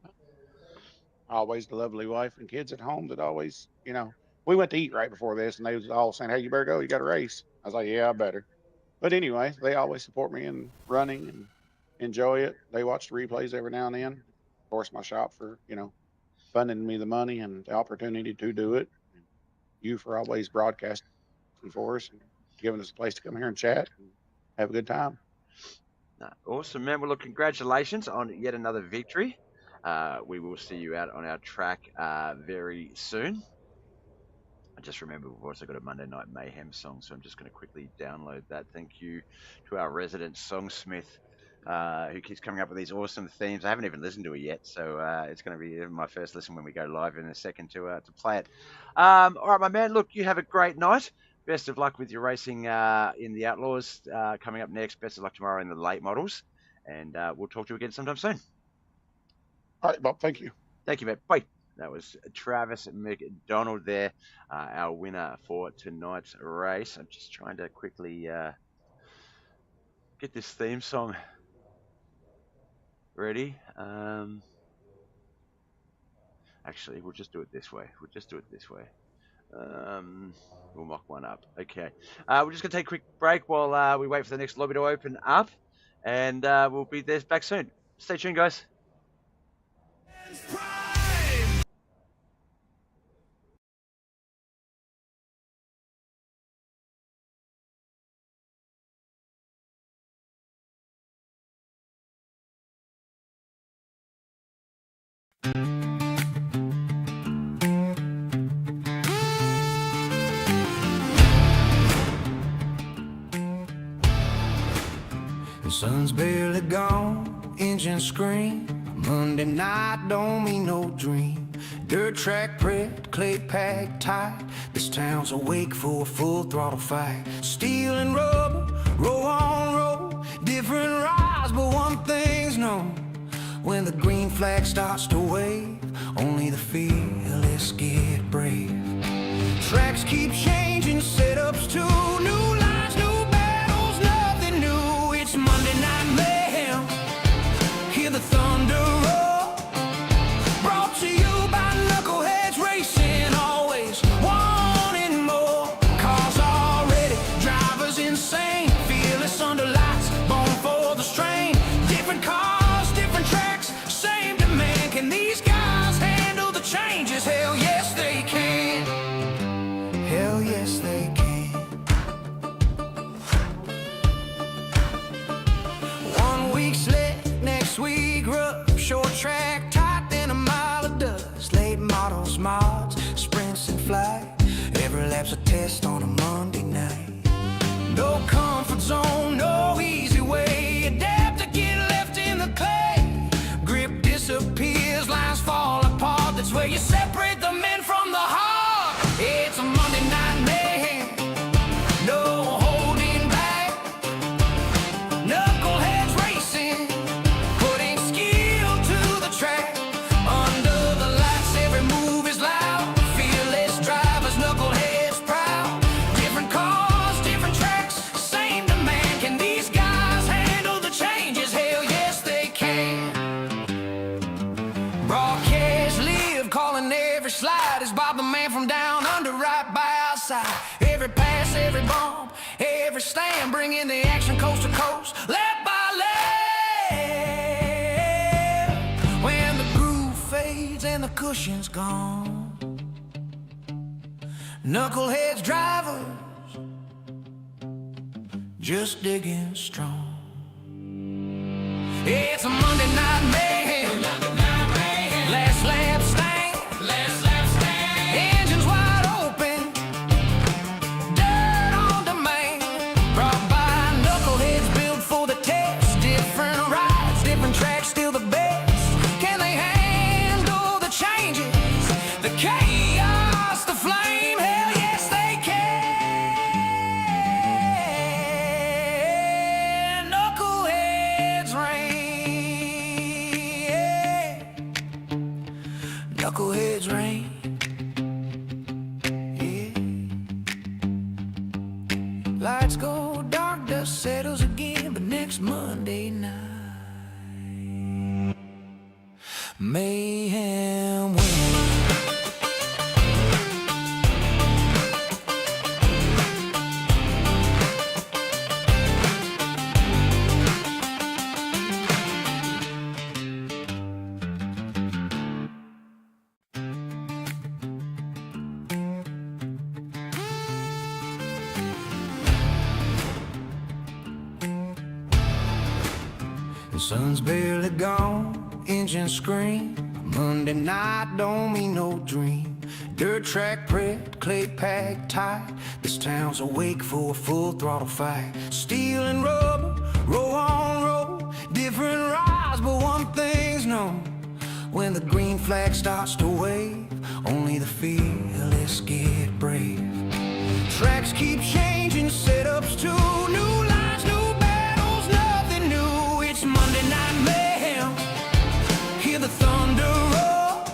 Always the lovely wife and kids at home that always, we went to eat right before this, and they was all saying, "Hey, you better go. You got a race." I was like, "Yeah, I better." But anyway, they always support me in running and enjoy it. They watch the replays every now and then. course, my shop for, funding me the money and the opportunity to do it. And you for always broadcasting for us and giving us a place to come here and chat and have a good time. Awesome, man. Well, look, congratulations on yet another victory. We will see you out on our track very soon. I just remember we've also got a Monday Night Mayhem song, so I'm just going to quickly download that. Thank you to our resident songsmith, who keeps coming up with these awesome themes. I haven't even listened to it yet, so it's going to be my first listen when we go live in a second to play it. All right, my man. Look, you have a great night. Best of luck with your racing in the Outlaws coming up next. Best of luck tomorrow in the late models, and we'll talk to you again sometime soon. All right, Bob. Thank you. Thank you, mate. Bye. That was Travis McDonald there, our winner for tonight's race. I'm just trying to quickly get this theme song ready. Actually, we'll just do it this way. We'll mock one up. Okay. We're just going to take a quick break while we wait for the next lobby to open up, and we'll be there back soon. Stay tuned, guys. The sun's barely gone, engine scream. Monday night don't mean no dream. Dirt track prepped, clay packed tight. This town's awake for a full throttle fight. Steel and rubber, row on row. Different rides, but one thing's known. When the green flag starts to wave, only the fearless get brave. Tracks keep changing, setups too. New lines, new battles, nothing new. It's Monday Night Mayhem. Hear the thunder roar. Brought to you by Knuckleheadz Racing. Always wanting more. Cars are ready, drivers insane. Fearless under lights, born for the strain. Different cars, different tracks, same demand. Can these guys handle the changes? Hell yes they can. Hell yes they can. 1 week slick, next week rough. Short track tight, then a mile of dust. Late models, mods, sprints and flight. Every lap's a test on a Monday night. No comfort zone, no easy way. Adapt to get left in the clay. Grip disappears, lines fall apart. That's where you separate the men from the heart. It's a Monday Night Mayhem. No holding back. Knuckleheadz Racing. Putting skill to the track. Under the lights, every move is loud. Fearless drivers, Knuckleheadz proud. Different cars, different tracks, same demand. Can these guys handle the changes? Hell yes they can. Broadcast live, calling every slide. Is Bob the man from down under, right by our side. Every pass, every bump, every stand, bringing the action coast to coast, lap by lap. When the groove fades and the cushion's gone, Knuckleheadz drivers just digging strong. It's a Monday Night Mayhem. Last lap stand. Engines wide open. Dirt on demand. Brought by Knuckleheadz, built for the test. Different rides, different tracks, still the best. Can they handle the changes? The chaos, the flame. Hell yes they can. Knuckleheadz reign. Knuckleheadz reign. Lights go dark, dust settles again, but next Monday night, Mayhem wins. sun's barely gone, engine scream. Monday night don't mean no dream. Dirt track prepped, clay packed tight. This town's awake for a full throttle fight. Steel and rubber, row on row. Different rides, but one thing's known. When the green flag starts to wave, only the fearless get brave. Tracks keep changing, setups too. New lines, new battles, nothing new. It's Monday Night Mayhem. Hear the thunder roar.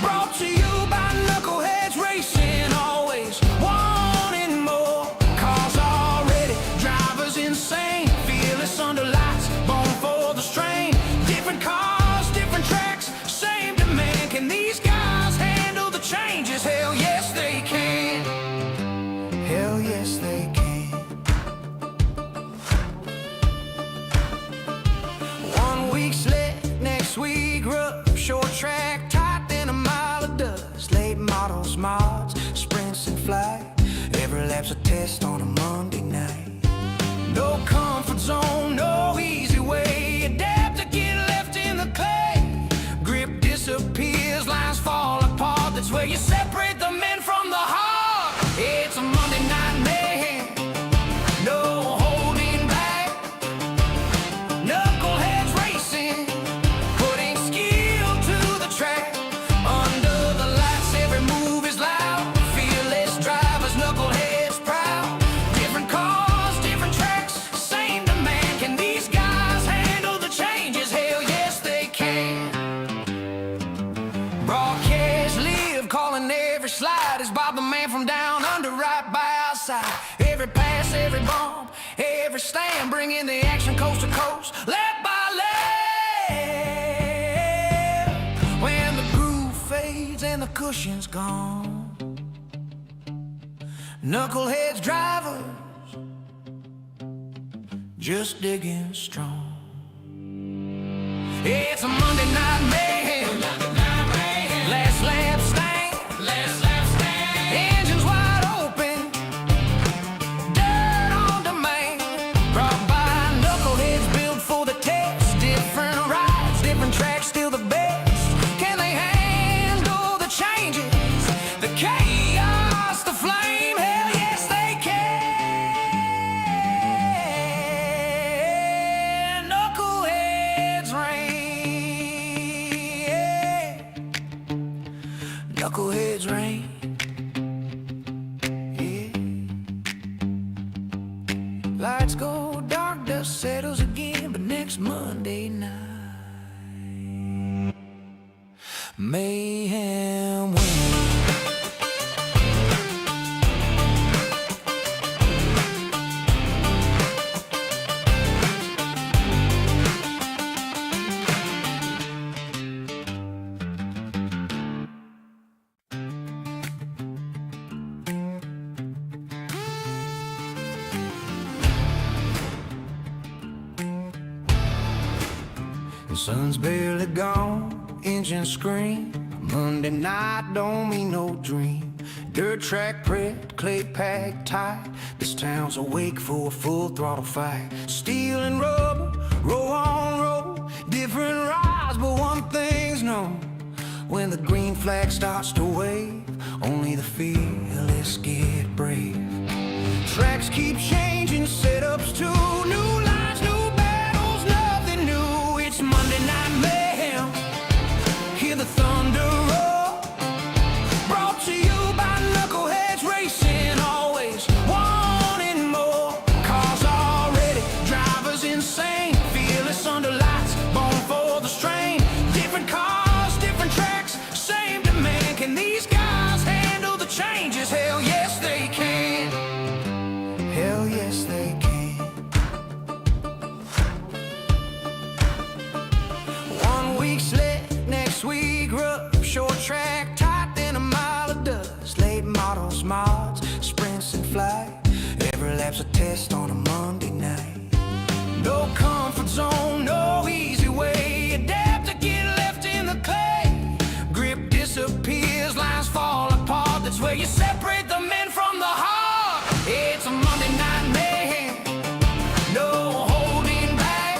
Brought to you by Knuckleheadz Racing. Always wanting more. Cars are ready, drivers insane. Fearless under lights, born for the strain. Different cars, different tracks, same demand. Can these guys handle the changes? Hell yes they can. Hell yes they can. 1 week slick, next week rough. Short track, tight than a mile of dust. Late models, mods, sprints and flight. Every lap's a test on a Monday night. No comfort zone, no easy way. Adapt to get left in the clay. Grip disappears, lines fall apart. That's where you separate the men from the heart. It's a Monday Night Mayhem, no holding back. Knuckleheadz Racing, putting skill to the track. Under the lights, every move is loud. Fearless drivers, knuckleheads proud. Different cars, different tracks, same demand. Can these guys handle the changes? Hell yes they can. Broadcast live, calling every slide. Is Bob the man from down under, right by our side. Every pass, every bump, every stand, bringing the action coast to coast, lap by lap. When the groove fades and the cushion's gone, Knuckleheadz drivers just digging strong. It's a Monday Night Mayhem. Last lap stand. Engines wide open. Dirt on demand. Brought by Knuckleheadz, built for the test. Different rides, different tracks, still the best. Can they handle the changes? The chaos, the flame. Hell yes they can. Knuckleheadz reign. Knuckleheadz reign. Lights go dark, dust settles again, but next Monday night, mayhem wins. The sun's barely gone, engine scream. Monday night don't mean no dream. Dirt track prepped, clay packed tight. This town's awake for a full throttle fight. Steel and rubber, row on row. Different rides, but one thing's known. When the green flag starts to wave, only the fearless get brave. Tracks keep changing, setups too. New lines, new battles, nothing new. It's Monday Night Mayhem. Hear the thunder roar. Brought to you by Knuckleheadz Racing. Always wanting more. Cars are ready, drivers insane. Fearless under lights, born for the strain. Different cars, different tracks, same demand. Can these guys handle the changes? Hell yes they can. Hell yes they can. 1 week slick, next week rough. Short track, tight than a mile of dust. Late models, mods, sprints and flight. Every lap's a test on a Monday night. No comfort zone, no easy way. Adapt to get left in the clay. Grip disappears, lines fall apart. That's where you separate the men from the heart. It's a Monday Night Mayhem, no holding back.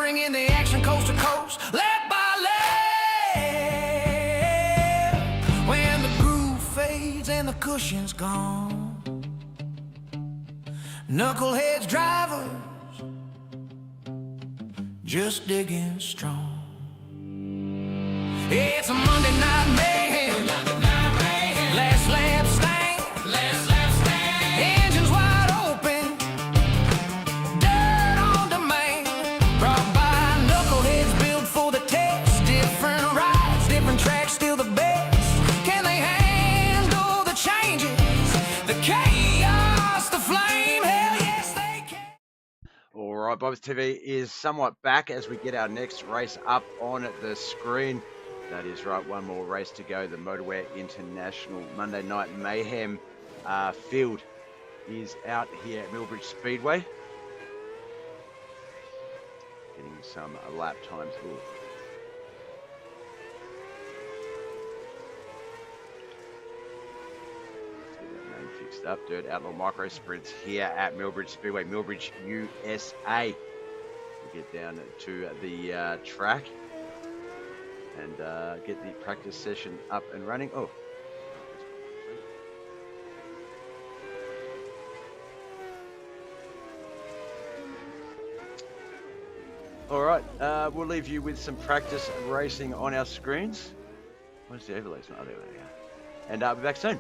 bringing the action coast to coast, lap by lap. When the groove fades and the cushion's gone, Knuckleheadz drivers just digging strong. It's a Monday night mayhem. Last lap stand. Engines wide open. Dirt on demand. Brought by Knuckleheadz, built for the test. Different rides, different tracks, still the best. Can they handle the changes? The chaos, the flame? Hell yes, they can. All right, BobbethTV is somewhat back as we get our next race up on the screen. That is right, one more race to go. The Motorware International Monday Night Mayhem field is out here at Millbridge Speedway. Getting some lap times. Ooh. Let's get that name fixed up. Dirt Outlaw Micro Sprints here at Millbridge Speedway, Millbridge, USA. We'll get down to the track and get the practice session up and running. Oh. All right, we'll leave you with some practice racing on our screens. Where's the overlays? Oh, there we go. And I'll be back soon.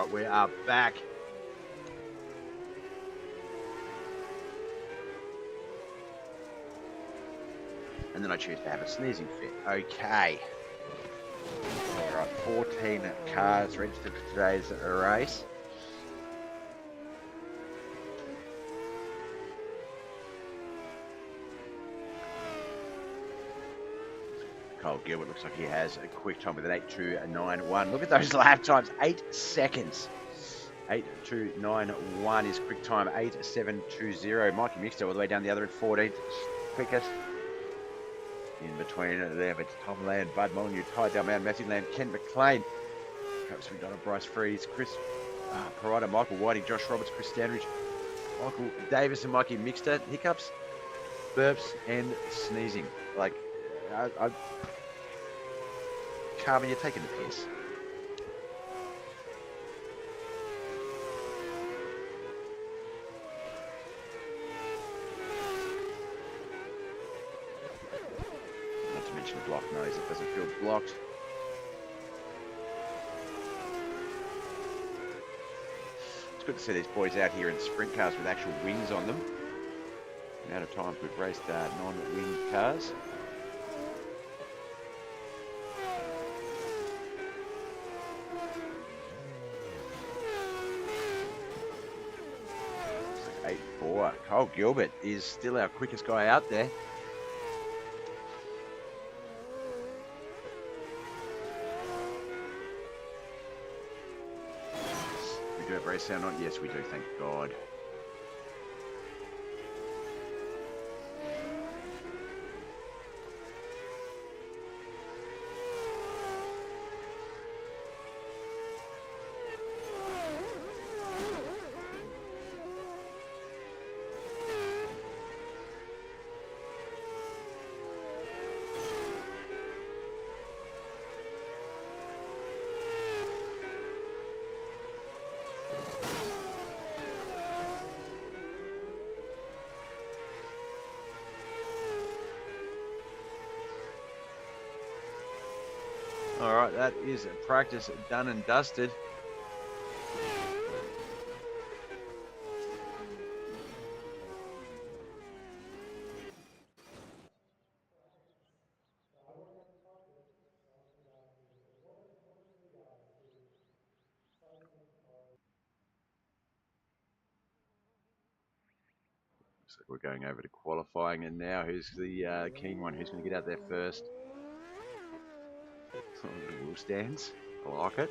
right, we are back. And then I choose to have a sneezing fit. Okay. All right, 14 cars registered for today's race. Cole Gilbert looks like he has a quick time with an 8.291. Look at those lap times, 8 seconds. 8.291 is quick time, 8.720. Mikey Mixter all the way down the other end, 14th quickest. In between there, but Tom Land, Bud Molyneux, Ty Dalman, Matthew Land, Ken McLean, Coach McDonald, Bryce Freeze, Chris Parada, Michael Whiting, Josh Roberts, Chris Standridge, Michael Davis, and Mikey Mixter. Hiccups, burps, and sneezing. Like, Carmen, you're taking the piss. Not to mention a blocked nose, it doesn't feel blocked. It's good to see these boys out here in sprint cars with actual wings on them. The amount of times we've raced non-wing cars. Like 8.4. Cole Gilbert is still our quickest guy out there. We do have race sound on? Yes, we do, thank God. All right, that is practice done and dusted. So we're going over to qualifying, and now who's the keen one? Who's going to get out there first? The wheel stands. I like it.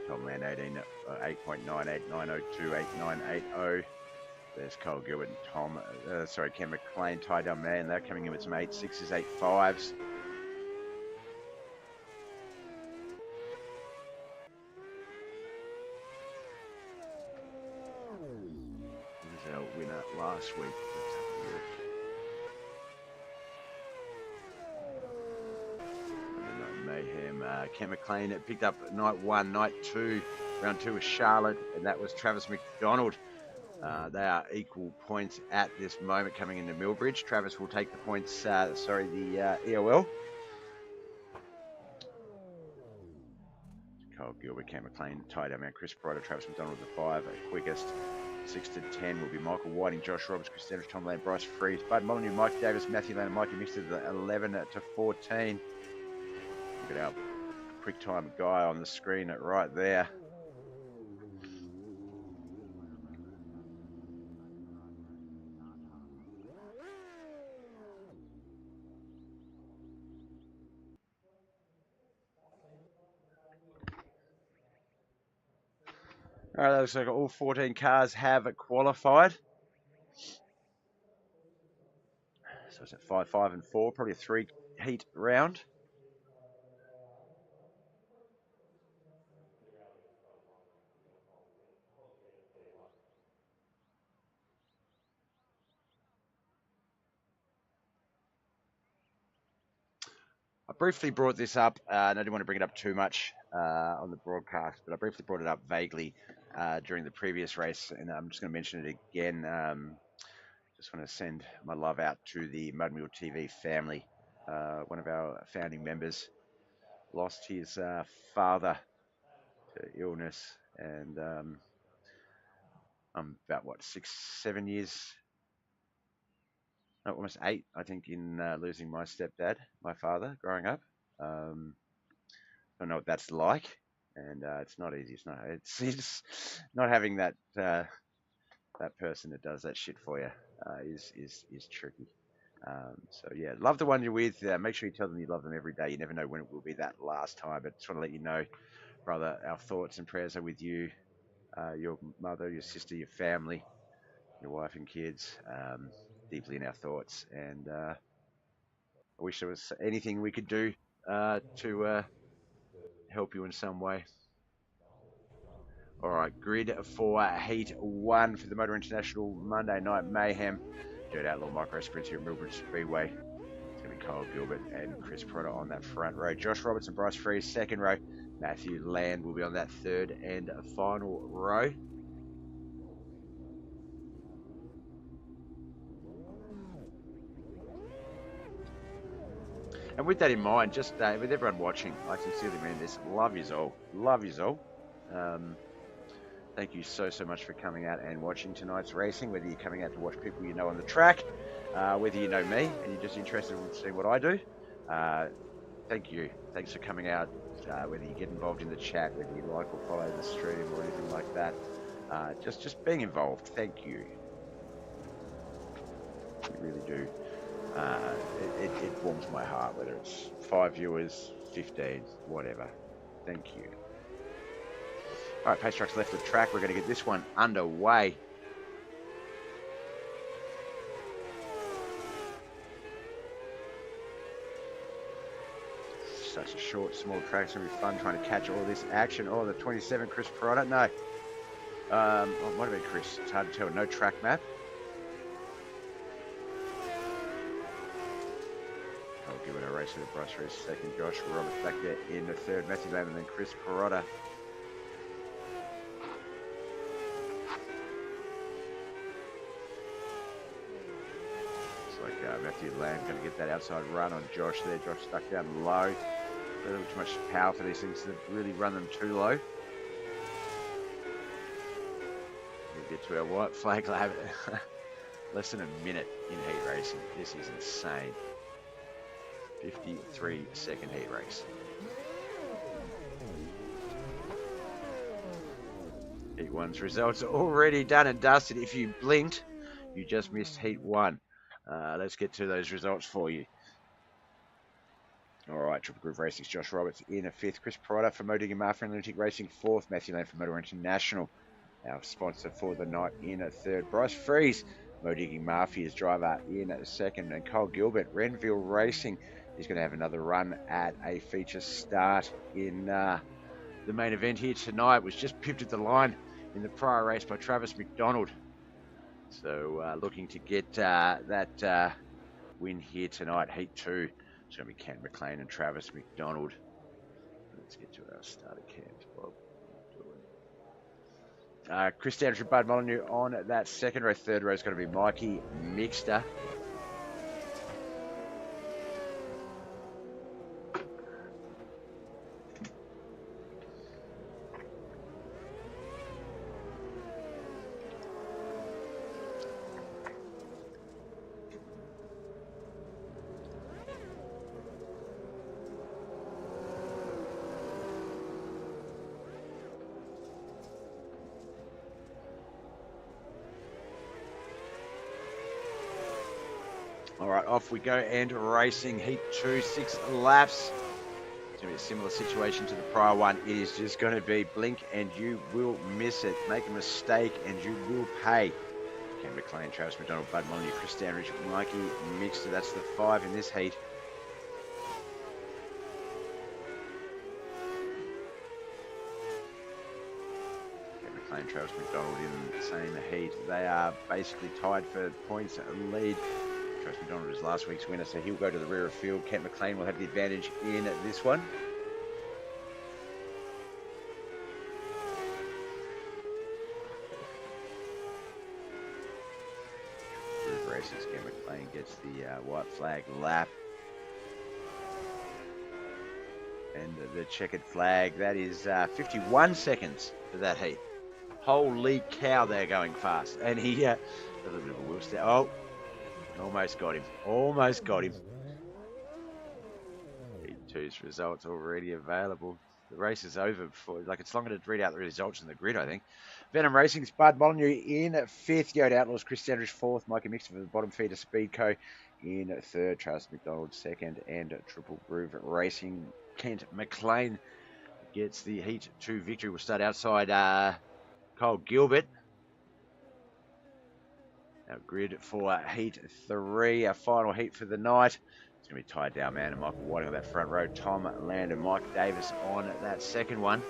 Tom Land 8.989028980. There's Cole Gilbert and Ken McLean, Ty Dalman. They're coming in with some 8.6s, 8.5s. Who was our winner last week? Let's have a look. Mayhem. Ken McLean picked up night 1, night 2. Round 2 was Charlotte, and that was Travis McDonald. They are equal points at this moment coming into Millbridge. Travis will take the points, the EOL. Cole Gilbert, Cam McLean, Ty Dalman, Chris Pryor, Travis McDonald with the 5 quickest. 6 to 10 will be Michael Whiting, Josh Roberts, Chris Standridge, Tom Land, Bryce Freeze, Bud Molyneux, Mike Davis, Matthew Land, and Mikey Mixter, the 11 to 14. Look at our quick time guy on the screen right there. All right, that looks like all 14 cars have qualified. So it's at 5, 5, and 4, probably a 3-heat round. I briefly brought this up, and I didn't want to bring it up too much on the broadcast, but I briefly brought it up vaguely during the previous race, and I'm just going to mention it again. Just want to send my love out to the MOTO family. One of our founding members lost his father to illness, and I'm about, what, 6, 7 years, no, almost 8, I think, in losing my stepdad, my father, growing up. Don't know what that's like, and it's not easy. It's not having that that person that does that shit for you is tricky. So yeah, love the one you're with. Make sure you tell them you love them every day. You never know when it will be that last time. But just want to let you know, brother, our thoughts and prayers are with you, your mother, your sister, your family, your wife and kids. Deeply in our thoughts, and I wish there was anything we could do to help you in some way. All right, grid for Heat 1 for the Motor International Monday Night Mayhem. Dirt Outlaw Micro Sprints here at Millbridge Speedway. It's going to be Kyle Gilbert and Chris Potter on that front row. Josh Roberts and Bryce Freeze, second row. Matthew Land will be on that third and final row. And with that in mind, just with everyone watching, I sincerely mean this. Love yous all. Love yous all. Thank you so much for coming out and watching tonight's racing, whether you're coming out to watch people you know on the track, whether you know me and you're just interested in seeing what I do. Thank you. Thanks for coming out, whether you get involved in the chat, whether you like or follow the stream or anything like that. Just being involved. Thank you. You really do. It warms my heart, whether it's 5 viewers, 15, whatever. Thank you. All right, pace truck's left the track. We're going to get this one underway. Such a short, small track. It's going to be fun trying to catch all this action. Oh, the 27, Chris Perotta. No. It might have been Chris. It's hard to tell. No track map. I'll give it a race with the Bryce Reese second. Josh Roberts back there in the third. Matthew Lamb and then Chris Perotta. Matthew Lamb going to get that outside run on Josh there. Josh stuck down low. A little too much power for these things to really run them too low. We get to our white flag lap. Less than a minute in heat racing. This is insane. 53-second heat race. Heat 1's results are already done and dusted. If you blinked, you just missed Heat 1. Let's get to those results for you. All right, Triple Groove Racing's Josh Roberts in a 5th. Chris Perotta from MOTO Mafia and Lunatic Racing 4th. Matthew Lane from Motor International, our sponsor for the night, in a 3rd. Bryce Freeze, MOTO Mafia's driver, in a 2nd. And Kyle Gilbert, Renville Racing, is going to have another run at a feature start in the main event here tonight. Was just pipped at the line in the prior race by Travis McDonald. So looking to get that win here tonight, Heat 2. It's going to be Ken McLean and Travis McDonald. Let's get to our starter camps, Bob. Chris Standish and Bud Molyneux on that 2nd row. 3rd row is going to be Mikey Mixter. All right, off we go and racing. Heat 2, 6 laps. It's going to be a similar situation to the prior one. It is just going to be blink and you will miss it. Make a mistake and you will pay. Ken McLean, Travis McDonald, Bud Molyneux, Chris Standridge, Mikey Mixter. That's the 5 in this heat. Ken McLean, Travis McDonald in the same heat. They are basically tied for points lead. Travis McDonald is last week's winner, so he'll go to the rear of field. Kent McLean will have the advantage in this one. Groove races, Kent McLean gets the white flag lap. And the checkered flag, that is 51 seconds for that heat. Holy cow, they're going fast. And he, a little bit of a wheel step. Oh, almost got him. Almost got him. Heat 2's results already available. The race is over before, like, it's longer to read out the results in the grid, I think. Venom Racing's Bud Molyneux in 5th. Yoda Outlaws, Chris Sandridge 4th. Mikey Mixon for the bottom feeder, Speedco in 3rd. Travis McDonald 2nd. And Triple Groove Racing, Kent McLean gets the Heat 2 victory. We'll start outside Kyle Gilbert. Our grid for Heat 3, our final heat for the night. It's going to be tied down, man, and Michael Whiting on that front row. Tom Land and Mike Davis on that second one.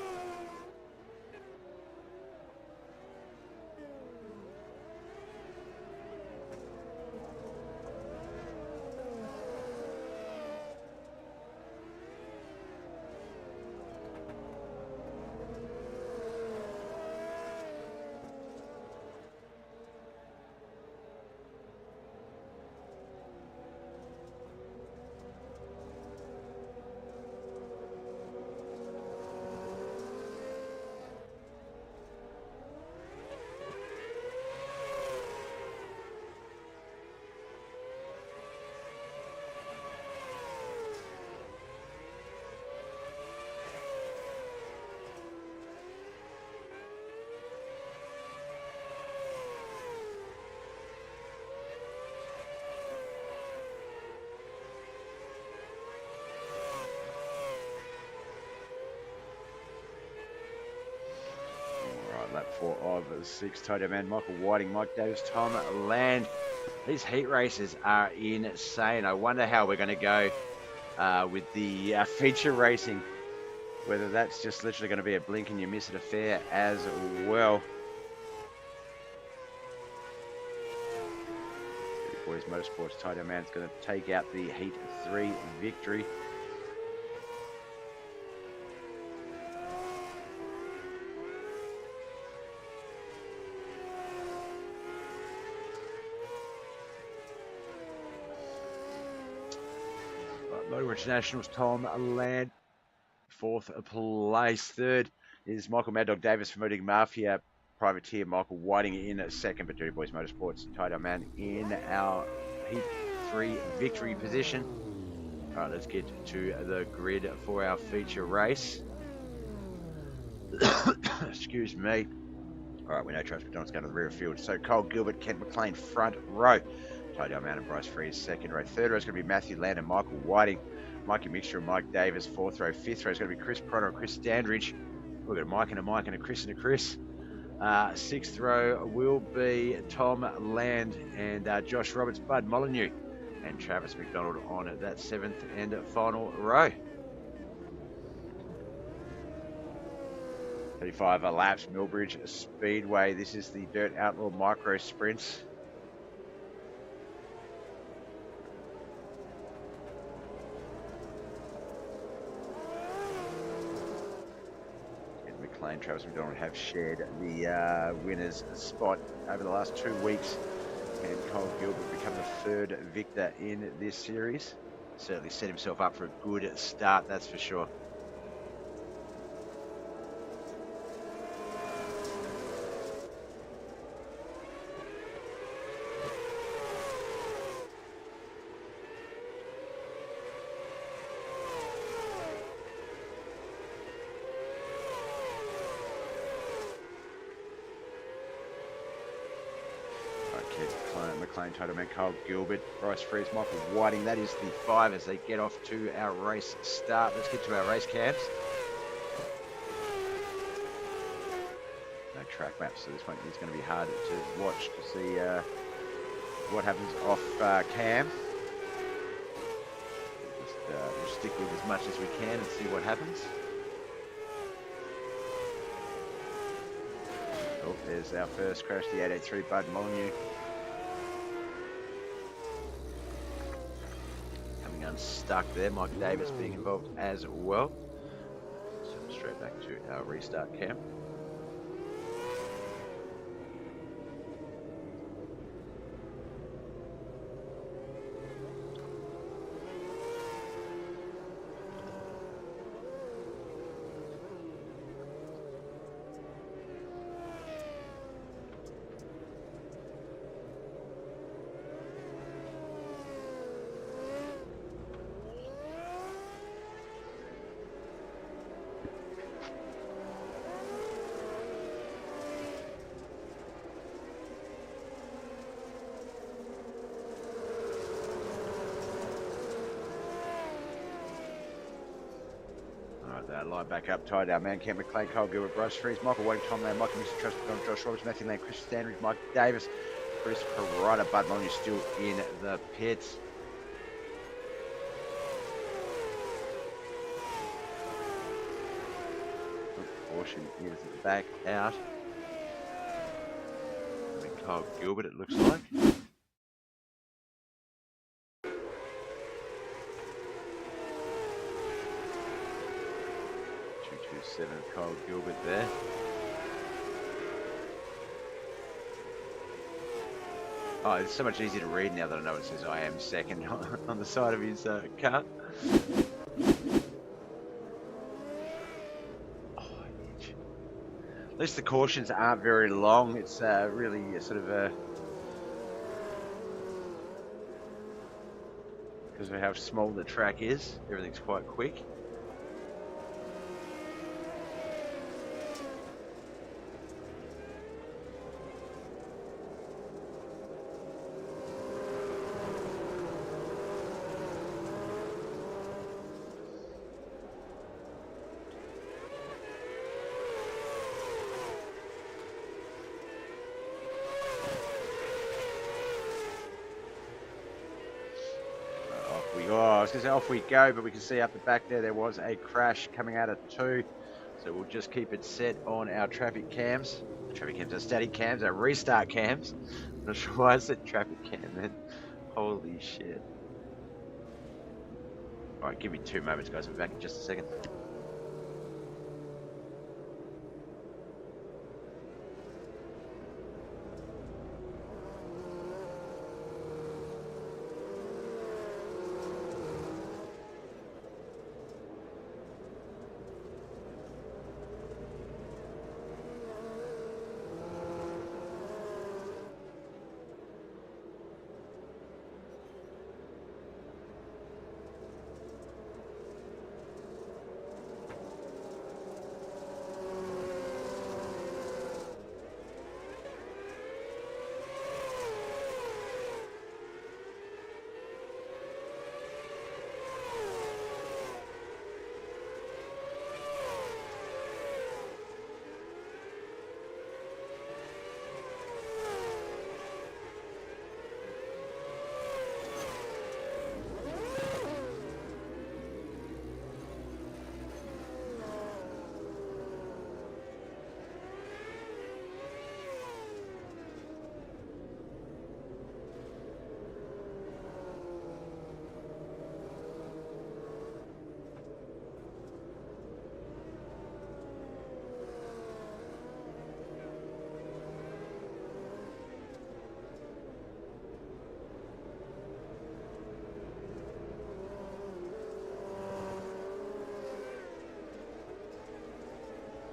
Lap 4 of 6, Toto Man, Michael Whiting, Mike Davis, Tom Land. These heat races are insane. I wonder how we're going to go with the feature racing. Whether that's just literally going to be a blink and you miss it affair as well. Boys Motorsports, Toto Man's going to take out the Heat 3 victory. MOTO Internationals, Tom Land, 4th place. 3rd is Michael Mad Dog Davis from Motoring Mafia. Privateer Michael Whiting in 2nd, but Dirty Boys Motorsports, Toto Man in our Heat 3 victory position. All right, let's get to the grid for our feature race. Excuse me. All right, we know Travis McDonald's going to the rear field. So Cole Gilbert, Kent McLean, front row. Toto Man and Bryce Freeze, 2nd row. 3rd row is going to be Matthew Land and Michael Whiting. Mikey Mixture and Mike Davis, 4th row. 5th row is going to be Chris Prono and Chris Standridge. We've got a Mike and a Mike and a Chris and a Chris. 6th row will be Tom Land and Josh Roberts, Bud Molyneux, and Travis McDonald on that 7th and final row. 35 laps, Millbridge Speedway. This is the Dirt Outlaw Micro Sprints. McLean, Travis McDonald have shared the winner's spot over the last 2 weeks, and Cole Gilbert become the 3rd victor in this series. Certainly set himself up for a good start, that's for sure. McLean, Toto Man, Cole Gilbert, Bryce Freeze, Michael Whiting. That is the 5 as they get off to our race start. Let's get to our race cams. No track maps, so this one is going to be hard to watch to see what happens off cam. We'll stick with as much as we can and see what happens. Oh, there's our first crash, the 883 Bud Molyneux. stuck there. Mike Davis being involved as well. So straight back to our restart cam. Line back up, tied our man, Kent McLean, Cole Gilbert, Bryce Freeze, Michael Wade, Tom Lamb, Michael Mr. Trust, Josh Roberts, Matthew Lane, Chris Standridge, Mike Davis, Chris Perrota, Bud Long is still in the pits. Caution is back out. Kyle Gilbert, it looks like. 227 Kyle Gilbert there. Oh, it's so much easier to read now that I know it says I am second on the side of his car. At least the cautions aren't very long. It's really a sort of a... because of how small the track is, everything's quite quick. Because off we go, but we can see up the back there was a crash coming out of 2, so we'll just keep it set on our traffic cams. Traffic cams are static cams, our restart cams. I'm not sure why I said traffic cam then. Holy shit. Alright, give me 2 moments guys, I'll be back in just a second.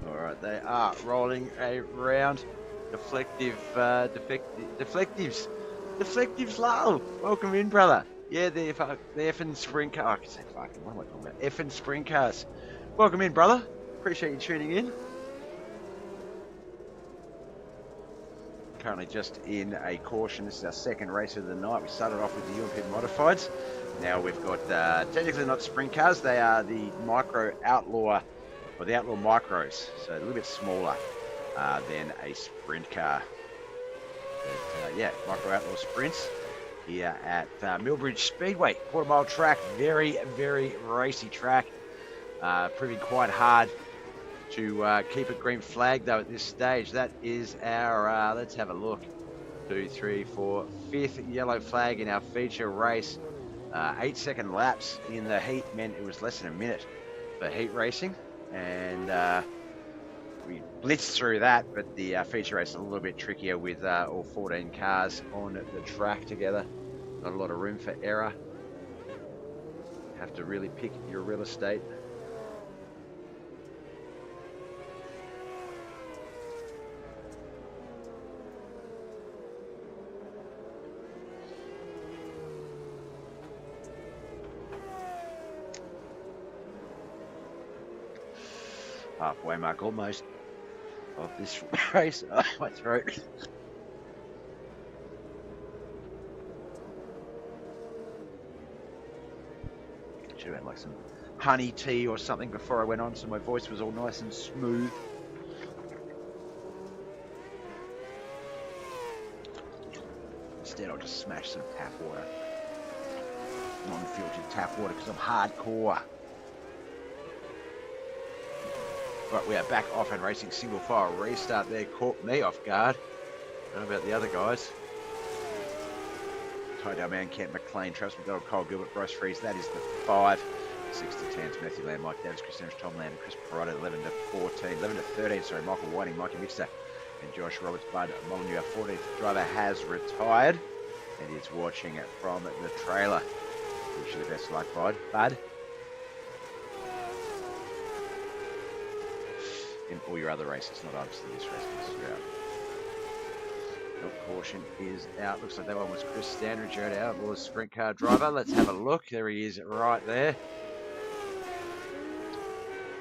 Alright, they are rolling around. Deflectives, Lyle. Welcome in, brother. Yeah, the effing sprint car. I can say fucking, what am I talking about? Effing sprint cars. Welcome in, brother. Appreciate you tuning in. Currently just in a caution. This is our second race of the night. We started off with the European Modifieds. Now we've got, technically not sprint cars, they are the Micro Outlaw, or the Outlaw Micros, so a little bit smaller than a sprint car. But, yeah, Micro Outlaw Sprints here at Millbridge Speedway, quarter-mile track, very, very racy track, proving quite hard to keep a green flag though at this stage. That is our, let's have a look, 2, 3, 4, 5th yellow flag in our feature race. 8-second laps in the heat meant it was less than a minute for heat racing, and we blitzed through that, but the feature race is a little bit trickier with all 14 cars on the track together. Not a lot of room for error. Have to really pick your real estate. Halfway mark almost of this race. Oh, my throat. Should have had like some honey tea or something before I went on, so my voice was all nice and smooth. Instead, I'll just smash some tap water. Non-filtered tap water because I'm hardcore. Right, we are back off and racing. Single file restart there caught me off guard. I don't know about the other guys. Tidal Man, Kent McLean, Travis McDonald, Cole Gilbert, Bryce Freeze. That is the 5. 6 to 10 to Matthew Lamb, Mike Davis, Chris Sanders, Tom Land, and Chris Perrotta. 11 to 14, 11 to 13. Sorry, Michael Whiting, Mikey Mixter, and Josh Roberts. Bud Molyneux, our 14th driver, has retired and is watching it from the trailer. Wish you the best of luck, Bud. In all your other races, not obviously this race, but caution is out. Looks like that one was Chris Standridge, out Outlaws sprint car driver. Let's have a look. There he is right there.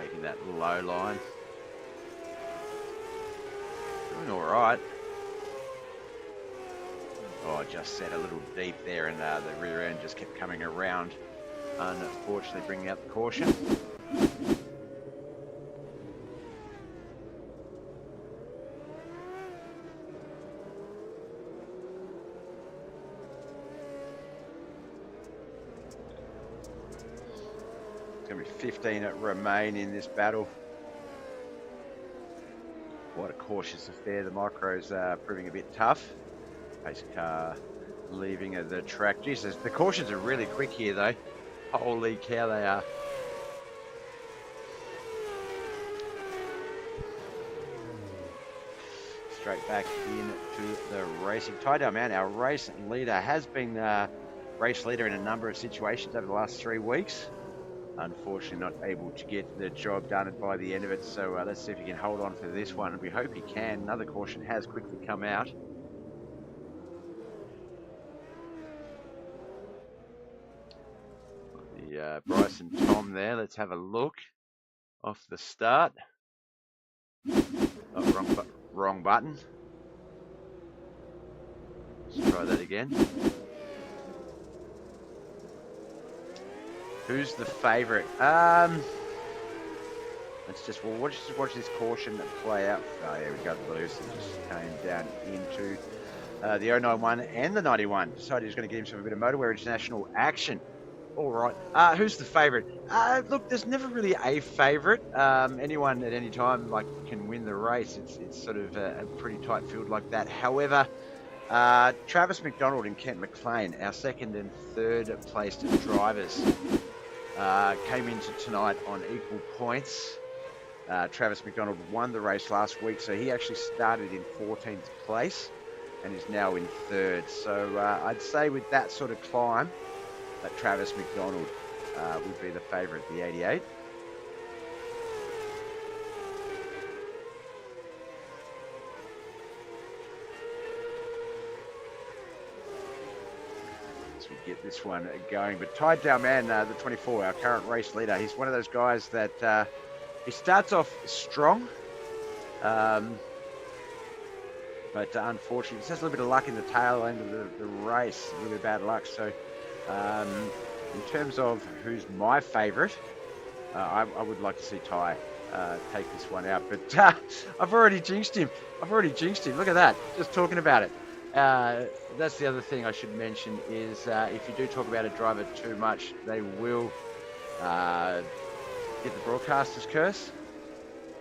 Taking that low line. Doing all right. Oh, just set a little deep there, and the rear end just kept coming around. Unfortunately, bringing out the caution. It's going to be 15 that remain in this battle. Quite a cautious affair. The micros are proving a bit tough. Pace car leaving the track. Jesus, the cautions are really quick here though. Holy cow, they are. Straight back into the racing. Tidal Man, our race leader, has been race leader in a number of situations over the last 3 weeks. Unfortunately not able to get the job done by the end of it, so let's see if he can hold on for this one. We hope he can. Another caution has quickly come out. The Bryce and Tom there. Let's have a look off the start. Oh, wrong button. Let's try that again. Who's the favourite? Let's just watch this caution play out. Oh, yeah, we got loose and just came down into the 091 and the 91. Decided he was going to give himself a bit of motorware international action. All right. Who's the favourite? Look, there's never really a favourite. Anyone at any time can win the race. It's sort of a pretty tight field like that. However, Travis McDonald and Kent McLean, our second and third placed drivers, came into tonight on equal points. Travis McDonald won the race last week, so he actually started in 14th place and is now in third. So I'd say with that sort of climb, that Travis McDonald would be the favourite, the 88. Get this one going, but Tidal Man, the 24, our current race leader, he's one of those guys that he starts off strong, but unfortunately, he has a little bit of luck in the tail end of the race, a little bit of bad luck. So, in terms of who's my favourite, I would like to see Ty take this one out, but I've already jinxed him. Look at that, just talking about it. That's the other thing I should mention is if you do talk about a driver too much, they will get the broadcaster's curse.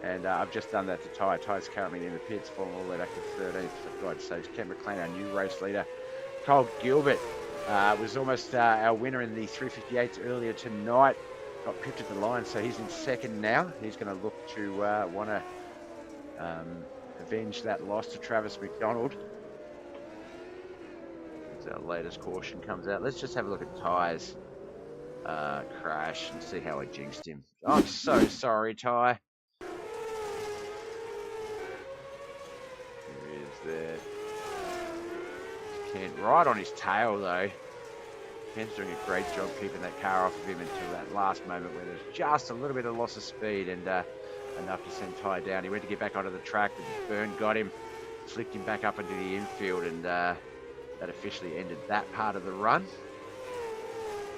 And I've just done that to Ty. Ty's currently in the pits, falling all the way back to 13th. For God's sakes, Kent McLean, our new race leader. Cole Gilbert Was almost our winner in the 358s earlier tonight. Got pipped at the line, so he's in second now. He's going to look to want to avenge that loss to Travis McDonald. As our latest caution comes out. Let's just have a look at Ty's crash and see how I jinxed him. I'm so sorry, Ty. Here he is there. Kent right on his tail though. Kent's doing a great job keeping that car off of him until that last moment where there's just a little bit of loss of speed and enough to send Ty down. He went to get back onto the track, but Byrne got him, flicked him back up into the infield, and that officially ended that part of the run.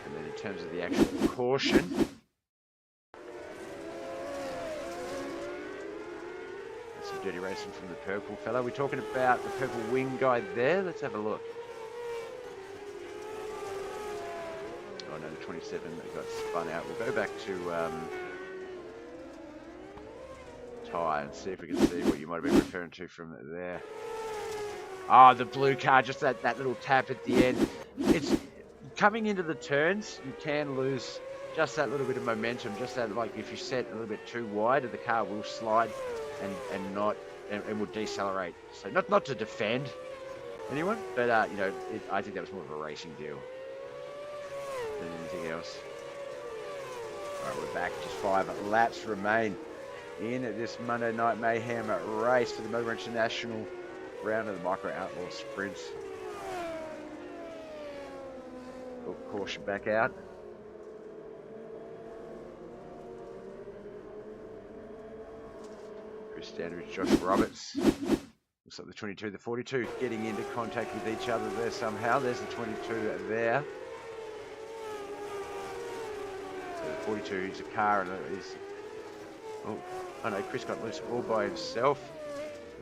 And then in terms of the actual caution, that's some dirty racing from the purple fella. We're talking about the purple wing guy there. Let's have a look. Oh no, the 27 that got spun out. We'll go back to Ty and see if we can see what you might have been referring to from there. Oh, the blue car, just that little tap at the end. It's coming into the turns, you can lose just that little bit of momentum, just that, like, if you set a little bit too wide, the car will slide and will decelerate. So not to defend anyone, but you know, I think that was more of a racing deal than anything else. All right, we're back. Just 5 laps remain in this Monday Night Mayhem race for the MOTO International round of the Micro Outlaw Sprints. Caution back out. Chris Standridge, Josh Roberts. Looks like the 22, the 42 getting into contact with each other there somehow. There's the 22 there. So the 42 is a car and is... Oh no, Chris got loose all by himself.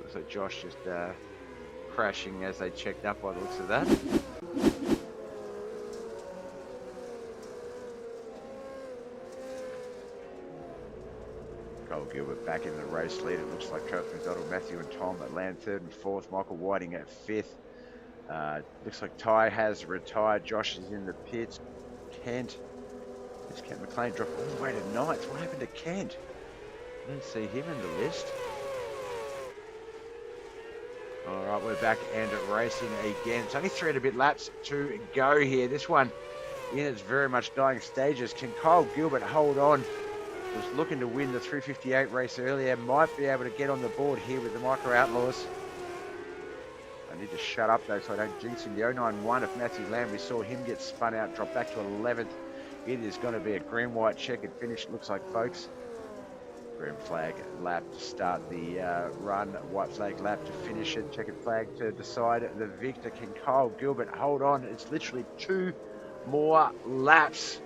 Looks like Josh just crashing as they checked up by the looks of that. Cole Gilbert back in the race lead. It looks like Travis McDonald, Matthew and Tom at land 3rd and 4th. Michael Whiting at 5th. Looks like Ty has retired. Josh is in the pits. Kent. This Kent McLean dropped all the way to 9th. What happened to Kent? I didn't see him in the list. Alright, we're back and racing again. It's only 3 and a bit laps to go here. This one in its very much dying stages. Can Kyle Gilbert hold on? Was looking to win the 358 race earlier. Might be able to get on the board here with the Micro Outlaws. I need to shut up though so I don't jinx him. The 091 of Matthew Lamb, we saw him get spun out, drop back to 11th. It is going to be a green-white checkered finish, it looks like, folks. Green flag lap to start the run, white flag lap to finish it, checkered flag to decide the victor. Can Kyle Gilbert hold on? It's literally 2 more laps.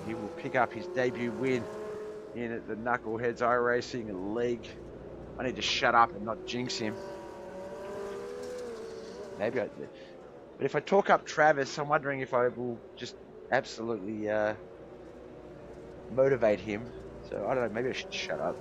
He will pick up his debut win in the Knuckleheadz iRacing League. I need to shut up and not jinx him. Maybe I did. But if I talk up Travis, I'm wondering if I will just absolutely motivate him. So I don't know, maybe I should shut up.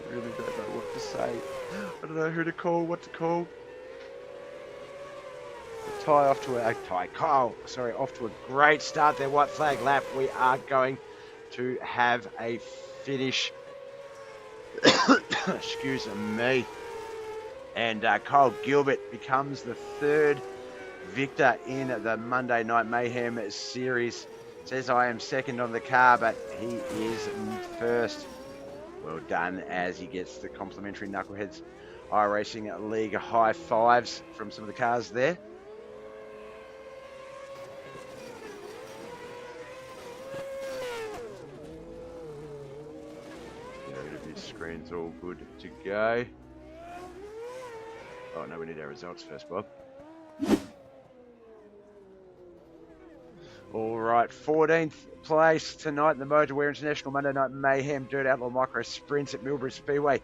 I really don't know what to say. I don't know who to call, what to call. Kyle off to a great start there. White flag lap. We are going to have a finish. Excuse me. And Kyle Gilbert becomes the 3rd victor in the Monday Night Mayhem series. Says I am 2nd on the car, but he is 1st. Well done, as he gets the complimentary Knuckleheadz iRacing League high fives from some of the cars there. Screen's all good to go. Oh no, we need our results first, Bob. Alright. right, 14th place tonight in the MOTO International Monday Night Mayhem Dirt Outlaw Micro Sprints at Millbridge Speedway.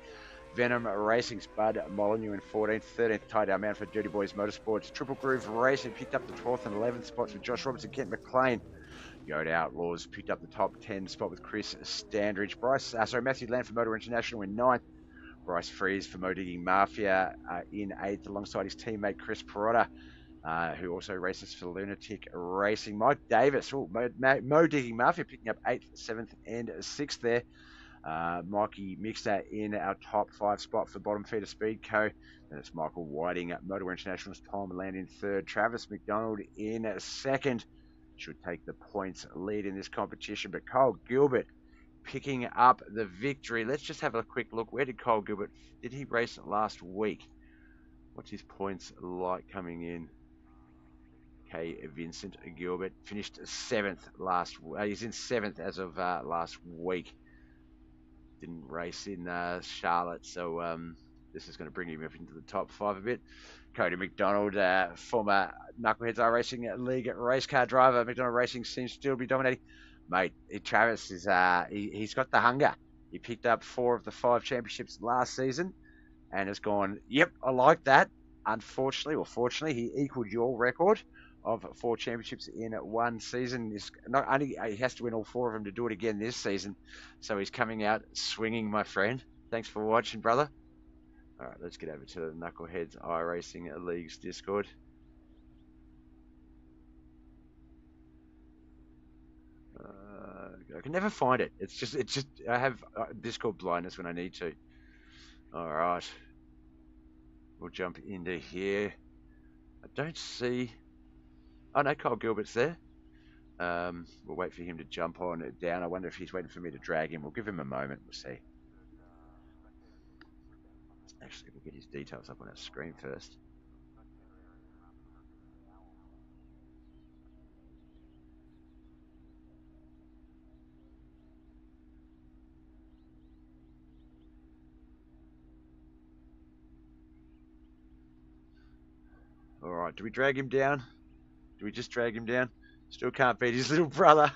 Venom Racing's Bud Molyneux in 14th, 13th tie-down man for Dirty Boys Motorsports. Triple Groove Racing picked up the 12th and 11th spots with Josh Roberts and Kent McLean. Yoda Outlaws picked up the top 10 spot with Chris Standridge. Matthew Land for Motor International in 9th. Bryce Freeze for Mo Digging Mafia in 8th alongside his teammate Chris Perotta, who also races for Lunatic Racing. Mike Davis, Mo Digging Mafia picking up 8th, 7th and 6th there. Mikey Mixer in our top 5 spot for Bottom Feeder Speed Co. Then it's Michael Whiting at Motor International's Tom Land in 3rd. Travis McDonald in 2nd. Should take the points lead in this competition, but Kyle Gilbert picking up the victory. Let's just have a quick look. Where did Kyle Gilbert, did he race last week? What's his points like coming in? Okay, Vincent Gilbert finished 7th he's in 7th as of last week. Didn't race in Charlotte, so this is going to bring him up into the top 5 a bit. Cody McDonald, former Knuckleheadz iRacing League race car driver. McDonald Racing seems to still be dominating. Mate, Travis is he's got the hunger. He picked up 4 of the 5 championships last season and has gone, yep, I like that. Unfortunately, or fortunately, he equaled your record of 4 championships in 1 season. He has to win all 4 of them to do it again this season. So he's coming out swinging, my friend. Thanks for watching, brother. All right, let's get over to the Knuckleheadz iRacing League's Discord. I can never find it. It's just I have Discord blindness when I need to. All right, we'll jump into here. I don't see. Oh no, Kyle Gilbert's there. We'll wait for him to jump on it down. I wonder if he's waiting for me to drag him. We'll give him a moment. We'll see. Actually, we'll get his details up on our screen first. All right, do we drag him down? Do we just drag him down? Still can't beat his little brother.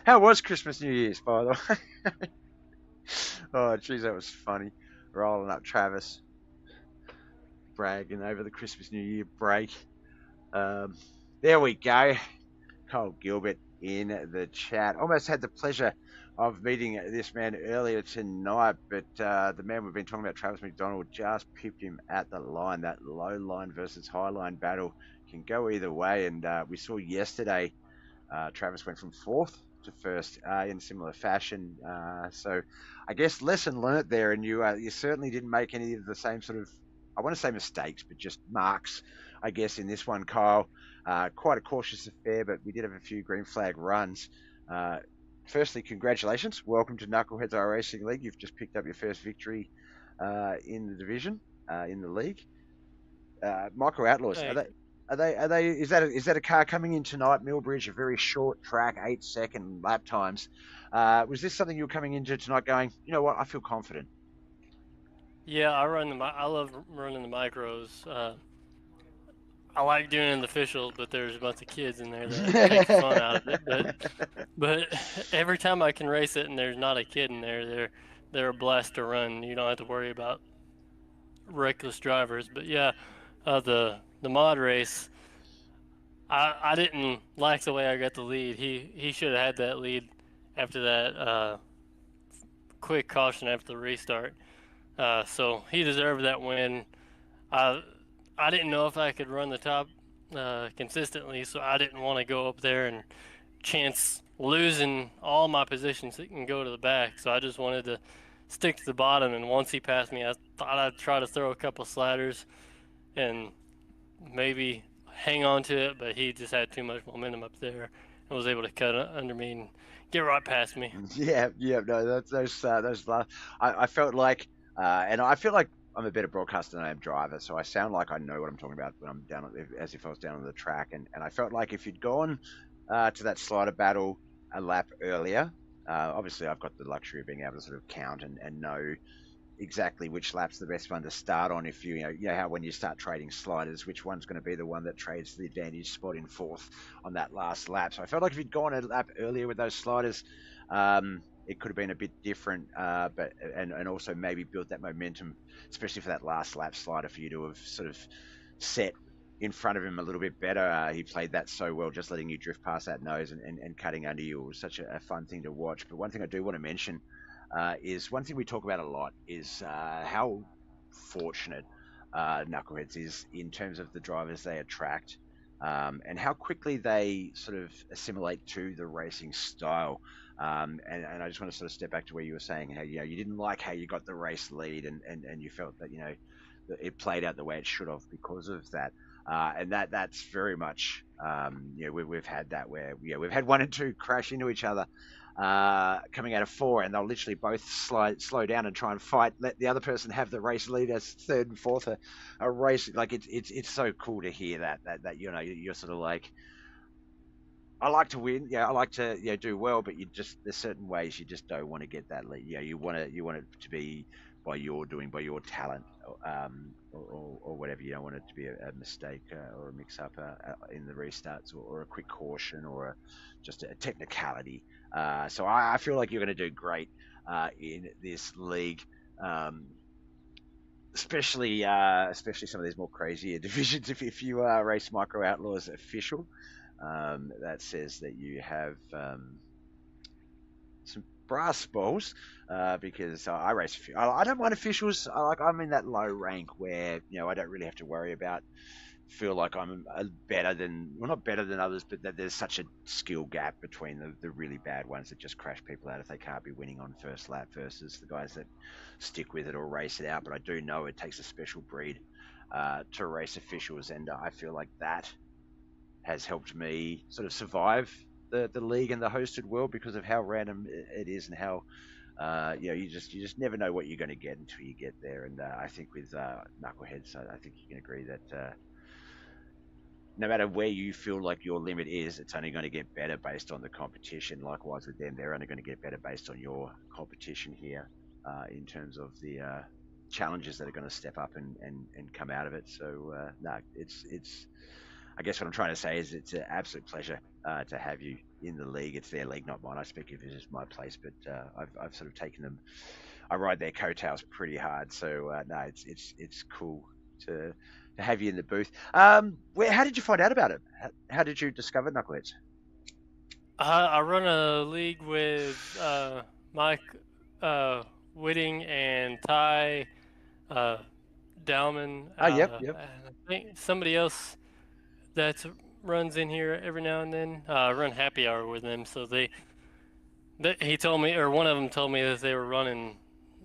How was Christmas, New Year's, by the way? Oh, geez, that was funny. Rolling up Travis, bragging over the Christmas New Year break. There we go. Kyle Gilbert in the chat. Almost had the pleasure of meeting this man earlier tonight, but the man we've been talking about, Travis McDonald, just pipped him at the line. That low line versus high line battle can go either way, and we saw yesterday Travis went from 4th to 1st in similar fashion. So I guess lesson learnt there, and you certainly didn't make any of the same sort of, I want to say mistakes, but just marks, I guess, in this one, Kyle. Quite a cautious affair, but we did have a few green flag runs. Firstly, congratulations. Welcome to Knuckleheadz iRacing League. You've just picked up your first victory in the division, in the league. Micro Outlaws, Hey. is that a car coming in tonight? Millbridge, a very short track, 8-second lap times. Was this something you were coming into tonight going, you know what, I feel confident? Yeah, I love running the micros. I like doing it in the officials, but there's a bunch of kids in there that take fun out of it. But every time I can race it and there's not a kid in there, they're a blast to run. You don't have to worry about reckless drivers. But yeah, the mod race, I didn't like the way I got the lead. He should have had that lead after that quick caution after the restart. So he deserved that win. I didn't know if I could run the top consistently, so I didn't want to go up there and chance losing all my positions and go to the back. So I just wanted to stick to the bottom, and once he passed me, I thought I'd try to throw a couple sliders and maybe hang on to it, but he just had too much momentum up there and was able to cut under me and get right past me. Yeah, no, those I felt like, and I feel like I'm a better broadcaster than I am driver, so I sound like I know what I'm talking about when I'm down, as if I was down on the track. And I felt like if you'd gone to that slider battle a lap earlier, obviously I've got the luxury of being able to sort of count and know exactly which lap's the best one to start on. If you know how when you start trading sliders, which one's going to be the one that trades the advantage spot in fourth on that last lap. So I felt like if you'd gone a lap earlier with those sliders, it could have been a bit different, but and also maybe built that momentum, especially for that last lap slider, for you to have sort of set in front of him a little bit better. He played that so well, just letting you drift past that nose and cutting under you. It was such a fun thing to watch. But one thing I do want to mention is one thing we talk about a lot is how fortunate Knuckleheadz is in terms of the drivers they attract, and how quickly they sort of assimilate to the racing style. And I just want to sort of step back to where you were saying how you didn't like how you got the race lead, and you felt that it played out the way it should have because of that. And that's very much we've had that where we've had 1 and 2 crash into each other coming out of 4, and they'll literally both slow down and try and fight, let the other person have the race lead as 3rd and 4th a race. Like it's so cool to hear that you're sort of like, I like to win, I like to do well, but there's certain ways you just don't want to get that lead. You want it to be by your doing, by your talent, or whatever. You don't want it to be a mistake or a mix-up in the restarts, or a quick caution, or just a technicality. So I feel like you're going to do great in this league, especially some of these more crazier divisions. If you race Micro Outlaws official, that says that you have some brass balls, because I race. I don't mind officials. I'm in that low rank where I don't really have to worry about. Feel like I'm better than, well, not better than others, but that there's such a skill gap between the really bad ones that just crash people out if they can't be winning on first lap, versus the guys that stick with it or race it out. But I do know it takes a special breed to race officials, and I feel like that has helped me sort of survive the league and the hosted world, because of how random it is, and how you just never know what you're going to get until you get there. And I think with Knuckleheadz, I think you can agree that no matter where you feel like your limit is, it's only going to get better based on the competition. Likewise with them, they're only going to get better based on your competition here, in terms of the challenges that are going to step up and come out of it. So no, it's I guess what I'm trying to say is it's an absolute pleasure to have you in the league. It's their league, not mine. I speak of it as my place, but I've sort of taken them. I ride their coattails pretty hard. So no, it's cool to have you in the booth. How did you find out about it? How did you discover Knuckleheadz? I run a league with Mike Whitting and Ty Dowman. Yep. And I think somebody else that runs in here every now and then. I run happy hour with them, so he told me, or one of them told me, that they were running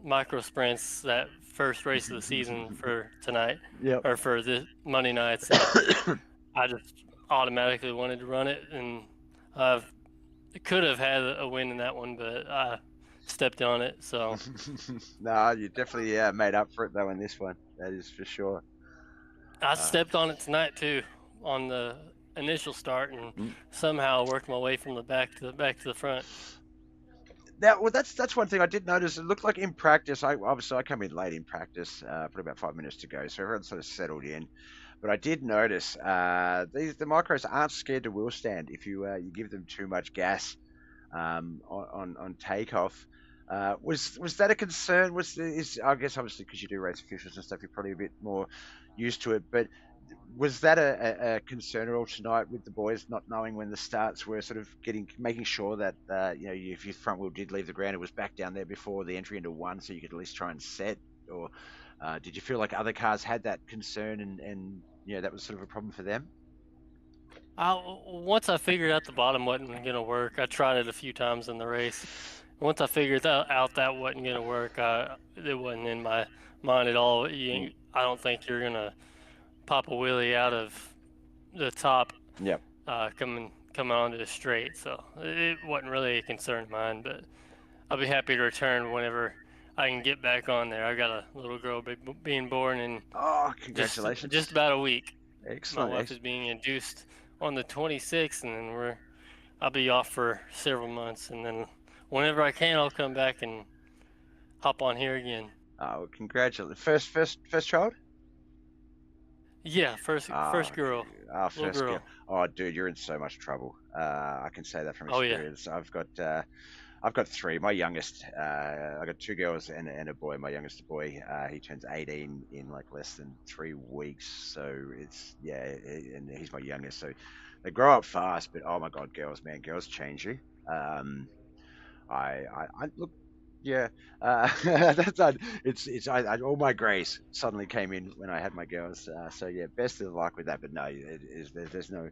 micro sprints that first race of the season for tonight, or for this Monday night. So I just automatically wanted to run it, and I could have had a win in that one, but I stepped on it. So no, you definitely made up for it though in this one. That is for sure. I stepped on it tonight too, on the initial start, and somehow worked my way from the back to the front. Now, well, that's one thing I did notice. It looked like in practice, I come in late in practice, probably about 5 minutes to go, so everyone sort of settled in. But I did notice the micros aren't scared to wheel stand if you give them too much gas on takeoff. Was that a concern? I guess obviously because you do race officials and stuff, you're probably a bit more used to it. But was that a concern at all tonight with the boys not knowing when the starts were, sort of making sure that if your front wheel did leave the ground, it was back down there before the entry into one, so you could at least try and set? Or did you feel like other cars had that concern, and that was sort of a problem for them? Once I figured out the bottom wasn't going to work, I tried it a few times in the race. Once I figured out that wasn't going to work, it wasn't in my mind at all. I don't think you're going to pop a wheelie out of the top coming onto the straight. So it wasn't really a concern of mine, but I'll be happy to return whenever I can get back on there. I got a little girl being born in congratulations. Just about a week. Excellent. My wife is being induced on the 26th, and then I'll be off for several months, and then whenever I can, I'll come back and hop on here again. Oh, congratulations. First child? Yeah, first girl, little First girl. girl. Oh, dude, you're in so much trouble. I can say that from Oh yeah. experience. I've got three. My youngest, I got two girls and a boy. My youngest boy, he turns 18 in like less than 3 weeks. So it's and he's my youngest. So they grow up fast, but oh my god, girls, man, girls change you. Um, I look, yeah, that's all my grace suddenly came in when I had my girls. So yeah, best of luck with that. But no, there's no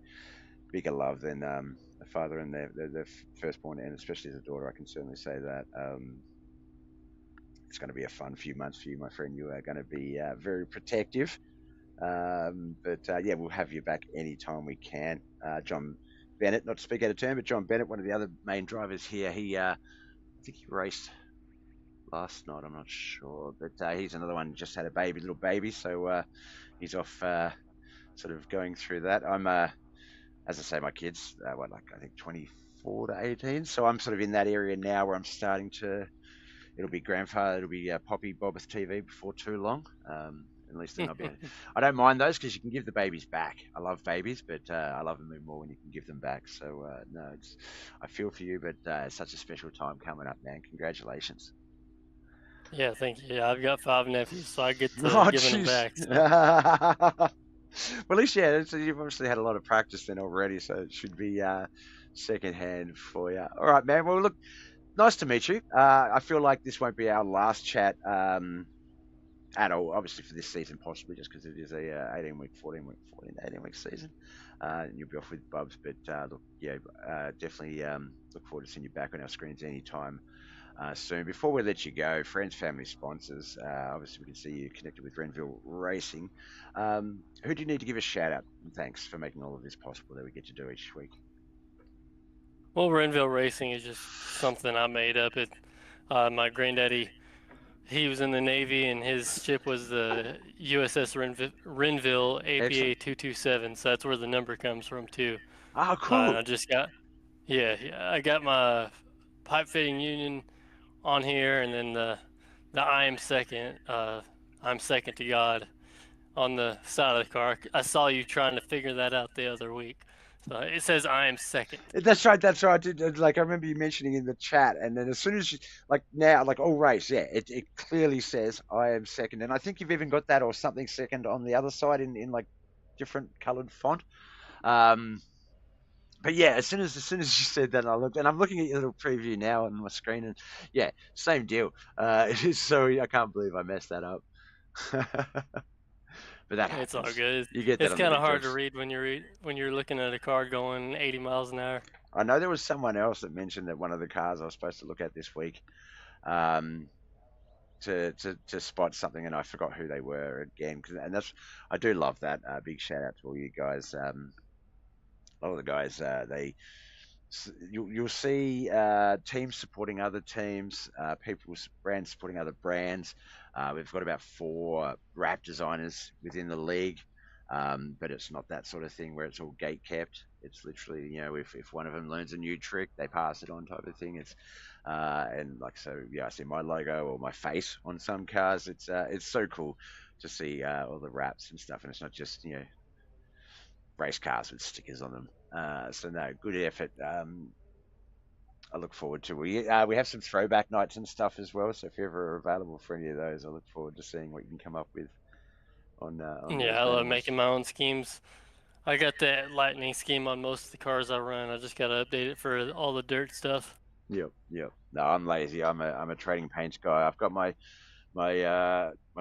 bigger love than a father and their firstborn, and especially as a daughter. I can certainly say that. It's going to be a fun few months for you, my friend. You are going to be very protective. But yeah, we'll have you back anytime we can. John Bennett, not to speak out of turn, but John Bennett, one of the other main drivers here, I think he raced last night. I'm not sure, but he's another one. Just had a little baby, so he's off, sort of going through that. I'm, as I say, my kids, I think 24 to 18. So I'm sort of in that area now where I'm starting to. It'll be grandfather. It'll be Poppy BobbethTV before too long. At least then I'll be. I don't mind those because you can give the babies back. I love babies, but I love them more when you can give them back. So no, I feel for you, but it's such a special time coming up, man. Congratulations. Yeah, thank you. Yeah, I've got 5 nephews, so I get to Oh, giving them jeez. back. So. Well, at least, yeah, you've obviously had a lot of practice then already, so it should be secondhand for you. All right, man. Well, look, nice to meet you. I feel like this won't be our last chat at all, obviously for this season, possibly just because it is a 18-week, 14 to 18-week season. And you'll be off with Bubs, but look, yeah, definitely look forward to seeing you back on our screens anytime soon. Before we let you go, friends, family, sponsors, obviously we can see you connected with Renville Racing. Who do you need to give a shout out and thanks for making all of this possible that we get to do each week? Well, Renville Racing is just something I made up. My granddaddy, he was in the Navy, and his ship was the USS Renville APA Excellent. 227. So that's where the number comes from too. Oh, And cool. I just got, yeah, I got my pipe fitting union on here, and then the I'm second to God on the side of the car. I saw you trying to figure that out the other week. So it says I am second. That's right. That's right. Like I remember you mentioning in the chat, and then as soon as you like now, like all race, yeah, it clearly says I am second, and I think you've even got that or something second on the other side in like different coloured font. Um, but yeah, as soon as you said that, I looked, and I'm looking at your little preview now on my screen, and yeah, same deal. It is so I can't believe I messed that up. But that It's all happens. good. You get that It's on the kind of big hard to jobs. read when you're looking at a car going 80 miles an hour. I know there was someone else that mentioned that one of the cars I was supposed to look at this week, um, to spot something, and I forgot who they were again. And that's I do love that. Big shout out to all you guys. A lot of the guys, you'll see teams supporting other teams, brands supporting other brands. We've got about 4 wrap designers within the league, but it's not that sort of thing where it's all gate kept. It's literally, if one of them learns a new trick, they pass it on type of thing. It's and like so, yeah, I see my logo or my face on some cars. It's so cool to see all the wraps and stuff, and it's not just race cars with stickers on them. So no, good effort. I look forward to we have some throwback nights and stuff as well. So if you're ever available for any of those, I look forward to seeing what you can come up with on those Yeah, I bad love ones. making my own schemes. I got that lightning scheme on most of the cars I run. I just got to update it for all the dirt stuff. Yep, yep. No, I'm lazy. I'm a trading paints guy. I've got my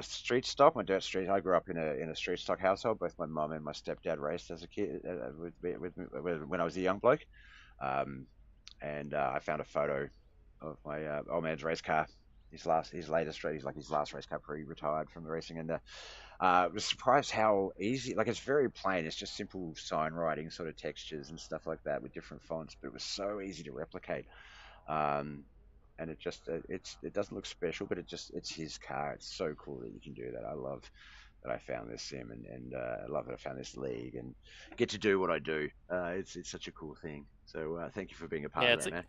street stock, my dirt street. I grew up in a street stock household. Both my mum and my stepdad raced as a kid when I was a young bloke. Um, and I found a photo of my old man's race car. His latest race, like his last race car before he retired from the racing, and was surprised how easy. Like it's very plain. It's just simple sign writing, sort of textures and stuff like that with different fonts. But it was so easy to replicate. Um, and it doesn't look special, but it's his car. It's so cool that you can do that. I love that I found this sim, and I love that I found this league and get to do what I do. It's such a cool thing. So thank you for being a part Yeah, of that, man.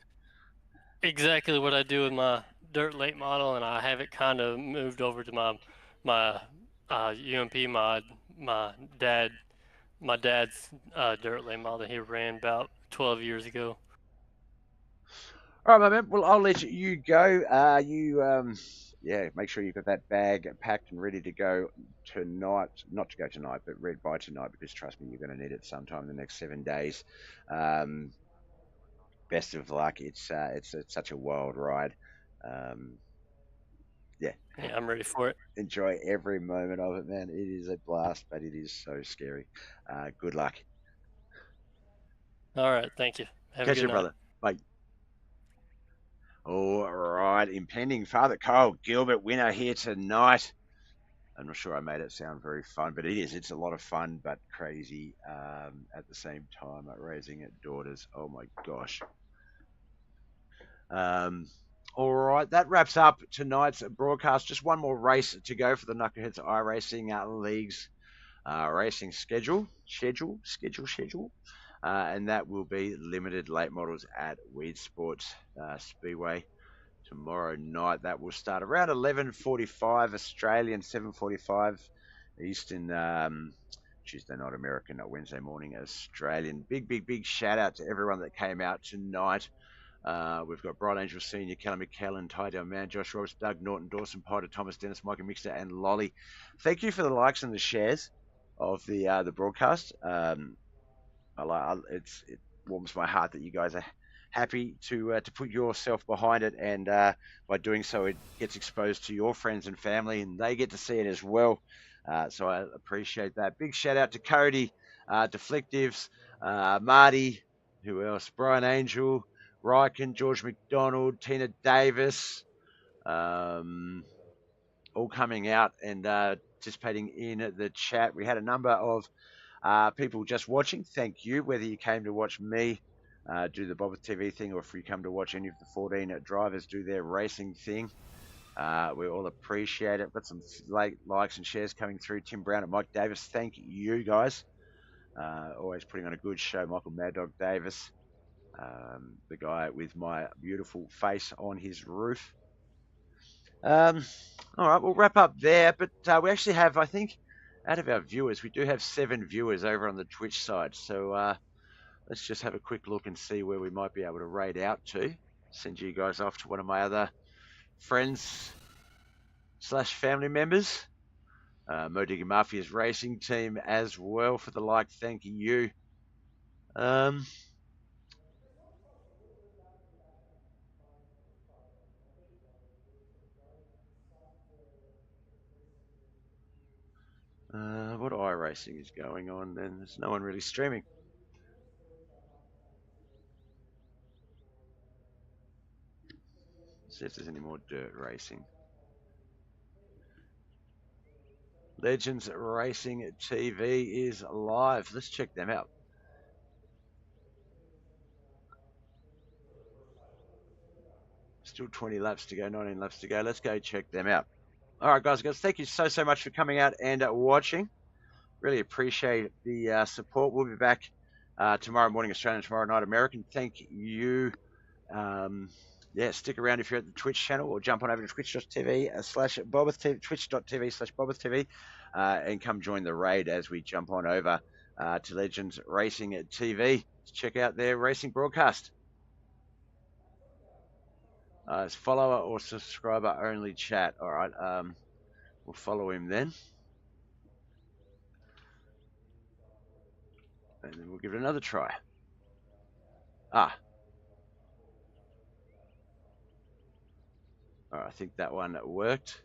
exactly what I do with my dirt late model, and I have it kind of moved over to my UMP mod. My dad, my dad's dirt late model that he ran about 12 years ago. All right, my man. Well, I'll let you go. Yeah, make sure you've got that bag packed and ready to go tonight. Not to go tonight, but read by tonight, because trust me, you're going to need it sometime in the next 7 days. Um, Best of luck. It's such a wild ride. Um, yeah, Yeah, I'm ready for it. enjoy every moment of it, man. It is a blast, but it is so scary. Good luck. All right, thank you. Have a Catch good you, night. brother. Bye. All right, impending Father Kyle Gilbert winner here tonight. I'm not sure I made it sound very fun, but it is. It's a lot of fun, but crazy at the same time. Raising daughters. Oh my gosh. All right, that wraps up tonight's broadcast. Just one more race to go for the Knuckleheadz iRacing League's racing schedule, and that will be limited late models at Weed Sports Speedway tomorrow night. That will start around 11:45 Australian, 7:45 Eastern. Tuesday night American, Wednesday morning Australian. Big shout out to everyone that came out tonight. We've got Bright Angel Senior, Callum McKellen, Ty Del Man, Josh Roberts, Doug Norton, Dawson Potter, Thomas Dennis, Micah Mixter, and Lolly. Thank you for the likes and the shares of the broadcast. It warms my heart that you guys are happy to put yourself behind it, and by doing so, it gets exposed to your friends and family, and they get to see it as well. So I appreciate that. Big shout out to Cody, Deflectives, Marty, who else? Brian Angel, Ryken, George McDonald, Tina Davis, all coming out and participating in the chat. We had a number of people just watching. Thank you, whether you came to watch me do the BobbethTV thing, or if you come to watch any of the 14 drivers do their racing thing. We all appreciate it. Got some likes and shares coming through. Tim Brown and Mike Davis, thank you guys. Always putting on a good show. Michael Mad Dog Davis, the guy with my beautiful face on his roof. All right, we'll wrap up there. But we actually have, I think, out of our viewers, we do have 7 viewers over on the Twitch side. So let's just have a quick look and see where we might be able to raid out to. Send you guys off to one of my other friends / family members. Mo Diggy Mafia's racing team as well for the like. Thank you. What iRacing is going on then? There's no one really streaming. Let's see if there's any more dirt racing. Legends Racing TV is live. Let's check them out. Still 20 laps to go, 19 laps to go. Let's go check them out. All right, guys, thank you so much for coming out and watching. Really appreciate the support. We'll be back tomorrow morning Australian, tomorrow night American. Thank you. Yeah, stick around if you're at the Twitch channel, or jump on over to twitch.tv/BobbethTV, twitch.tv/BobbethTV, and come join the raid as we jump on over to Legends Racing TV to check out their racing broadcast. It's follower or subscriber only chat. All right, we'll follow him then. And then we'll give it another try. All right, I think that one worked.